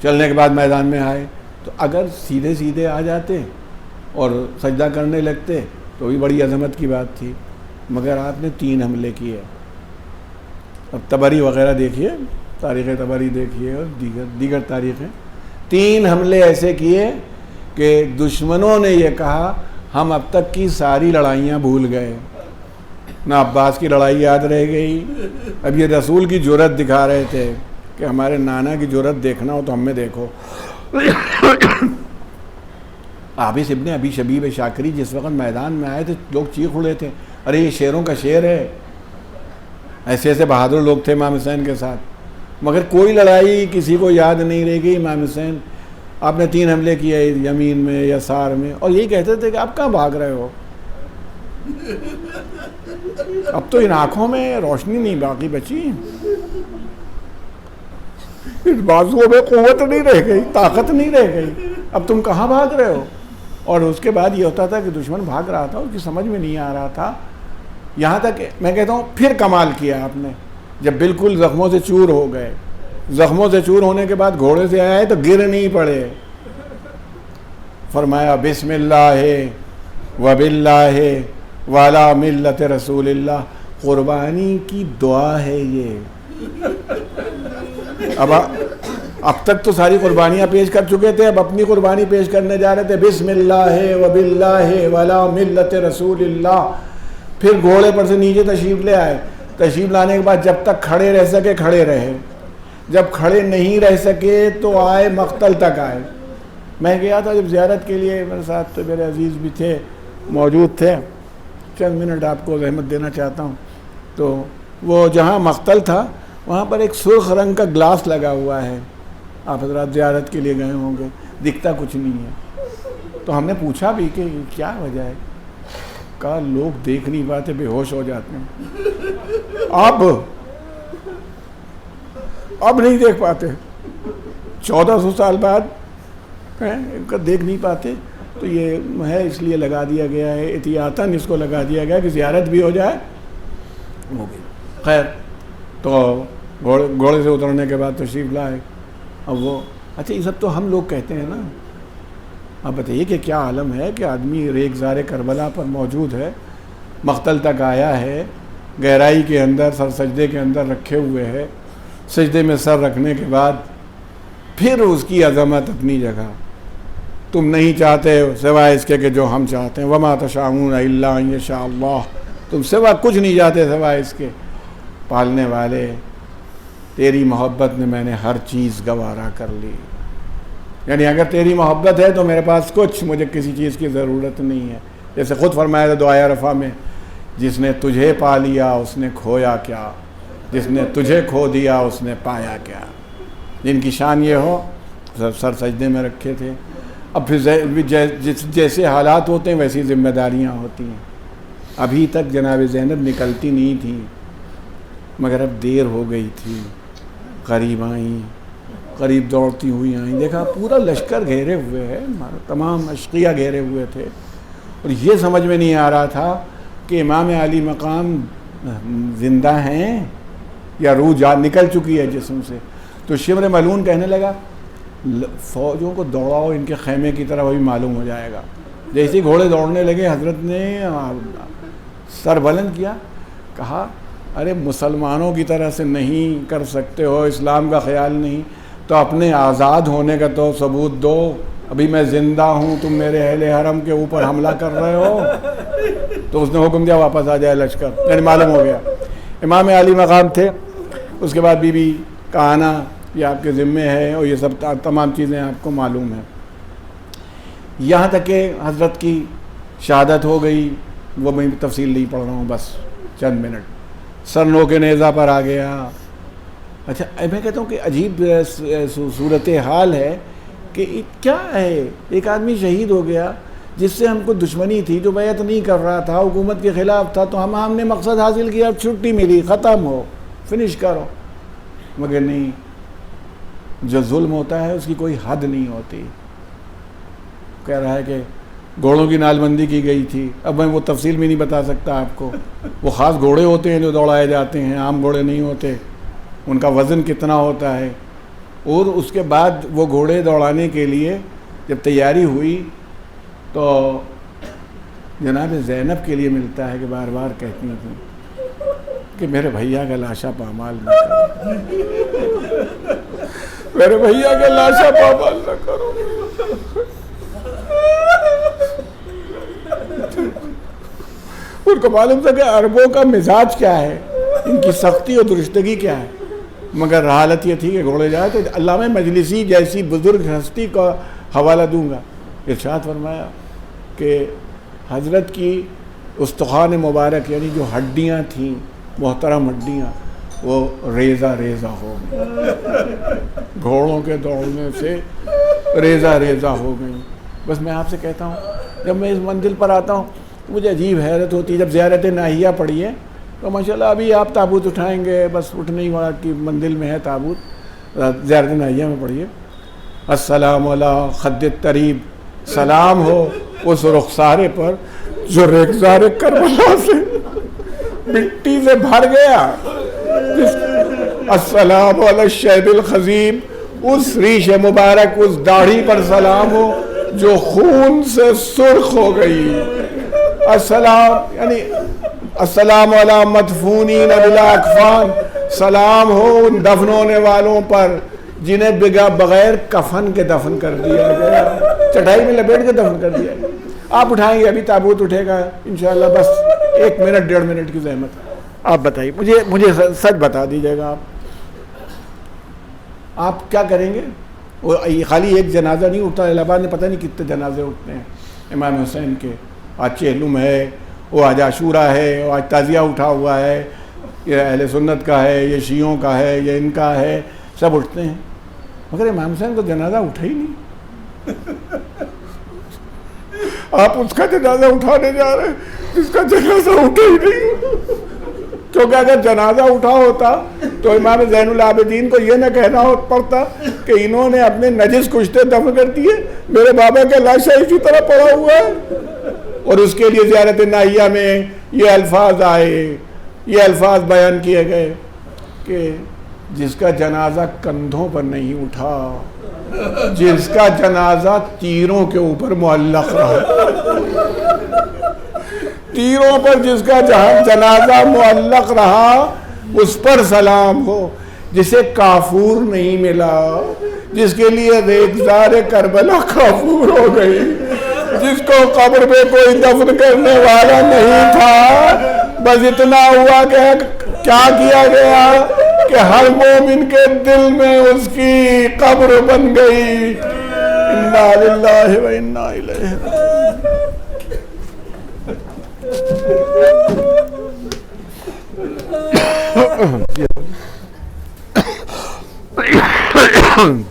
چلنے کے بعد میدان میں آئے تو اگر سیدھے سیدھے آ جاتے اور سجدہ کرنے لگتے تو بھی بڑی عظمت کی بات تھی، مگر آپ نے 3 حملے کیے. اب تبری وغیرہ دیکھیے، تاریخ تبری دیکھیے اور دیگر تاریخیں. 3 حملے ایسے کیے کہ دشمنوں نے یہ کہا ہم اب تک کی ساری لڑائیاں بھول گئے. نہ عباس کی لڑائی یاد رہ گئی. اب یہ رسول کی جرت دکھا رہے تھے کہ ہمارے نانا کی جرت دیکھنا ہو تو ہم میں دیکھو. عابس ابن ابی شبیب شاکری جس وقت میدان میں آئے تھے لوگ چیخ اڑے تھے، ارے یہ شیروں کا شیر ہے. ایسے ایسے بہادر لوگ تھے امام حسین کے ساتھ، مگر کوئی لڑائی کسی کو یاد نہیں رہ گئی. امام حسین آپ نے 3 حملے کیے یمین میں یا سار میں، اور یہی کہتے تھے کہ آپ کہاں بھاگ رہے ہو. اب تو ان آنکھوں میں روشنی نہیں باقی بچی، اس بازوؤں میں قوت نہیں رہ گئی، طاقت نہیں رہ گئی، اب تم کہاں بھاگ رہے ہو. اور اس کے بعد یہ ہوتا تھا کہ دشمن بھاگ رہا تھا، اس کی سمجھ میں نہیں آ رہا تھا. یہاں تک میں کہتا ہوں پھر کمال کیا آپ نے، جب بالکل زخموں سے چور ہو گئے. زخموں سے چور ہونے کے بعد گھوڑے سے آئے تو گر نہیں پڑے. فرمایا بسم اللہ وباللہ والا ملت رسول اللہ. قربانی کی دعا ہے یہ. اب تک تو ساری قربانیاں پیش کر چکے تھے، اب اپنی قربانی پیش کرنے جا رہے تھے. بسم اللہ وباللہ والا ملت رسول اللہ. پھر گھوڑے پر سے نیچے تشریف لے آئے. تشریف لانے کے بعد جب تک کھڑے رہ سکے کھڑے رہے، جب کھڑے نہیں رہ سکے تو آئے مقتل تک آئے. میں گیا تھا جب زیارت کے لیے، میرے ساتھ تو میرے عزیز بھی تھے، موجود تھے. چند منٹ آپ کو زحمت دینا چاہتا ہوں. تو وہ جہاں مقتل تھا وہاں پر ایک سرخ رنگ کا گلاس لگا ہوا ہے. آپ حضرات زیارت کے لیے گئے ہوں گے، دکھتا کچھ نہیں ہے. تو ہم نے پوچھا بھی کہ کیا وجہ ہے، کہا لوگ دیکھ نہیں پاتے، بے ہوش ہو جاتے ہیں. اب نہیں دیکھ پاتے، 1400 سال بعد ان کا دیکھ نہیں پاتے. تو یہ ہے اس لیے لگا دیا گیا ہے، احتیاطاً اس کو لگا دیا گیا کہ زیارت بھی ہو جائے. ہو گئی خیر. تو گھوڑے سے اترنے کے بعد تشریف لائے. اب وہ اچھا یہ سب تو ہم لوگ کہتے ہیں نا. اب بتائیے کہ کیا عالم ہے کہ آدمی ریگزار کربلا پر موجود ہے، مقتل تک آیا ہے، گہرائی کے اندر سر سجدے کے اندر رکھے ہوئے ہے. سجدے میں سر رکھنے کے بعد پھر اس کی عظمت اپنی جگہ. تم نہیں چاہتے سوائے اس کے کہ جو ہم چاہتے ہیں. وما تشاءون الا ان یشاء اللہ. تم سوا کچھ نہیں چاہتے سوائے اس کے. پالنے والے تیری محبت نے میں نے ہر چیز گوارا کر لی. یعنی اگر تیری محبت ہے تو میرے پاس مجھے کسی چیز کی ضرورت نہیں ہے. جیسے خود فرمایا تھا دعائے عرفہ میں، جس نے تجھے پا لیا اس نے کھویا کیا، جس نے تجھے کھو دیا اس نے پایا کیا. جن کی شان یہ ہو سر سجدے میں رکھے تھے. اب پھر جیسے حالات ہوتے ہیں ویسی ذمہ داریاں ہوتی ہیں. ابھی تک جناب زینب نکلتی نہیں تھی، مگر اب دیر ہو گئی تھی. قریب آئیں، قریب دوڑتی ہوئی آئیں. دیکھا پورا لشکر گھیرے ہوئے ہے، تمام اشقیہ گھیرے ہوئے تھے. اور یہ سمجھ میں نہیں آ رہا تھا کہ امام علی مقام زندہ ہیں یا روح نکل چکی ہے جسم سے. تو شمر ملعون کہنے لگا فوجوں کو دوڑاؤ ان کے خیمے کی طرف، ابھی معلوم ہو جائے گا. جیسے ہی گھوڑے دوڑنے لگے حضرت نے سر بلند کیا، کہا ارے مسلمانوں کی طرح سے نہیں کر سکتے ہو، اسلام کا خیال نہیں تو اپنے آزاد ہونے کا تو ثبوت دو. ابھی میں زندہ ہوں، تم میرے اہل حرم کے اوپر حملہ کر رہے ہو. تو اس نے حکم دیا واپس آ جائے لشکر. یعنی معلوم ہو گیا امام علی مقام تھے. اس کے بعد بی بی کا آنا یہ آپ کے ذمے ہے، اور یہ سب تمام چیزیں آپ کو معلوم ہیں. یہاں تک کہ حضرت کی شہادت ہو گئی، وہ میں تفصیل نہیں پڑھ رہا ہوں، بس چند منٹ. سر نو کے نیزہ پر آ گیا. اچھا میں کہتا ہوں کہ عجیب صورت حال ہے کہ کیا ہے، ایک آدمی شہید ہو گیا جس سے ہم کو دشمنی تھی، جو بیعت نہیں کر رہا تھا، حکومت کے خلاف تھا، تو ہم نے مقصد حاصل کیا، اب چھٹی ملی، ختم ہو، فنش کرو. مگر نہیں، جو ظلم ہوتا ہے اس کی کوئی حد نہیں ہوتی. کہہ رہا ہے کہ گھوڑوں کی نال بندی کی گئی تھی. اب میں وہ تفصیل بھی نہیں بتا سکتا آپ کو. وہ خاص گھوڑے ہوتے ہیں جو دوڑائے جاتے ہیں, عام گھوڑے نہیں ہوتے. ان کا وزن کتنا ہوتا ہے. اور اس کے بعد وہ گھوڑے دوڑانے کے لیے جب تیاری ہوئی تو جناب زینب کے لیے ملتا ہے کہ بار بار کہتی تھیں کہ میرے بھیا کا لاشا پامال نہ کرو, میرے بھیا کا لاشا پامال نہ کرو. ان کو معلوم تھا کہ عربوں کا مزاج کیا ہے, ان کی سختی اور درستگی کیا ہے. مگر حالت یہ تھی کہ گھوڑے جائے. تو علامہ مجلسی جیسی بزرگ ہستی کا حوالہ دوں گا. ارشاد فرمایا کہ حضرت کی استخوان مبارک یعنی جو ہڈیاں تھیں, محترم ہڈیاں, وہ ریزہ ریزہ ہو گئی. گھوڑوں کے دوڑنے سے ریزہ ریزہ ہو گئی. بس میں آپ سے کہتا ہوں, جب میں اس منزل پر آتا ہوں مجھے عجیب حیرت ہوتی ہے. جب زیارت ناہیہ پڑھی ہے تو ماشاءاللہ ابھی آپ تابوت اٹھائیں گے, بس اٹھنے ہی وہاں کی منزل میں ہے تابوت. زیارت ناہیہ میں پڑھیے, السلام علی خد الطریب, سلام ہو اس رخسارے پر جو ریگزار کربلا سے مٹی سے بھر گیا. السلام علی الشیب الخضیب, اس ریش مبارک, اس داڑھی پر سلام ہو جو خون سے سرخ ہو گئی. السلام یعنی السلام علی مدفونین بلا اکفان, سلام ہو ان دفن ہونے والوں پر جنہیں بغیر کفن کے دفن کر دیا گیا, چٹائی میں لپیٹ کے دفن کر دیا گیا. آپ اٹھائیں گے, ابھی تابوت اٹھے گا انشاءاللہ. بس 1 منٹ 1.5 منٹ کی زحمت. آپ بتائیے, مجھے سچ بتا دیجیے گا, آپ کیا کریں گے؟ وہ خالی ایک جنازہ نہیں اٹھتا, الہ آباد میں پتہ نہیں کتنے جنازے اٹھتے ہیں امام حسین کے. آج چہلم ہے, وہ آج عاشورہ ہے, وہ آج تعزیہ اٹھا ہوا ہے, یہ اہل سنت کا ہے, یہ شیعوں کا ہے, یہ ان کا ہے, سب اٹھتے ہیں. مگر امام حسین کو جنازہ اٹھا ہی نہیں. آپ اس کا جنازہ اٹھانے جا رہے ہیں جس کا جنازہ اٹھا ہی نہیں. کیونکہ اگر جنازہ اٹھا ہوتا تو امام زین العابدین کو یہ نہ کہنا پڑتا کہ انہوں نے اپنے نجس کشتے دفن کر دیے, میرے بابا کا لاشا اسی طرح پڑا ہوا ہے. اور اس کے لیے زیارت ناہیہ میں یہ الفاظ آئے, یہ الفاظ بیان کیے گئے کہ جس کا جنازہ کندھوں پر نہیں اٹھا, جس کا جنازہ تیروں کے اوپر معلق رہا, تیروں پر جس کا جنازہ معلق رہا اس پر سلام ہو. جسے کافور نہیں ملا, جس کے لیے ریگزار کربلا کافور ہو گئی, جس کو قبر پہ کوئی دفن کرنے والا نہیں تھا, بس اتنا ہوا کہ کیا کیا گیا کہ ہر مومن کے دل میں اس کی قبر بن گئی. انا للہ و انا الیہ راجعون.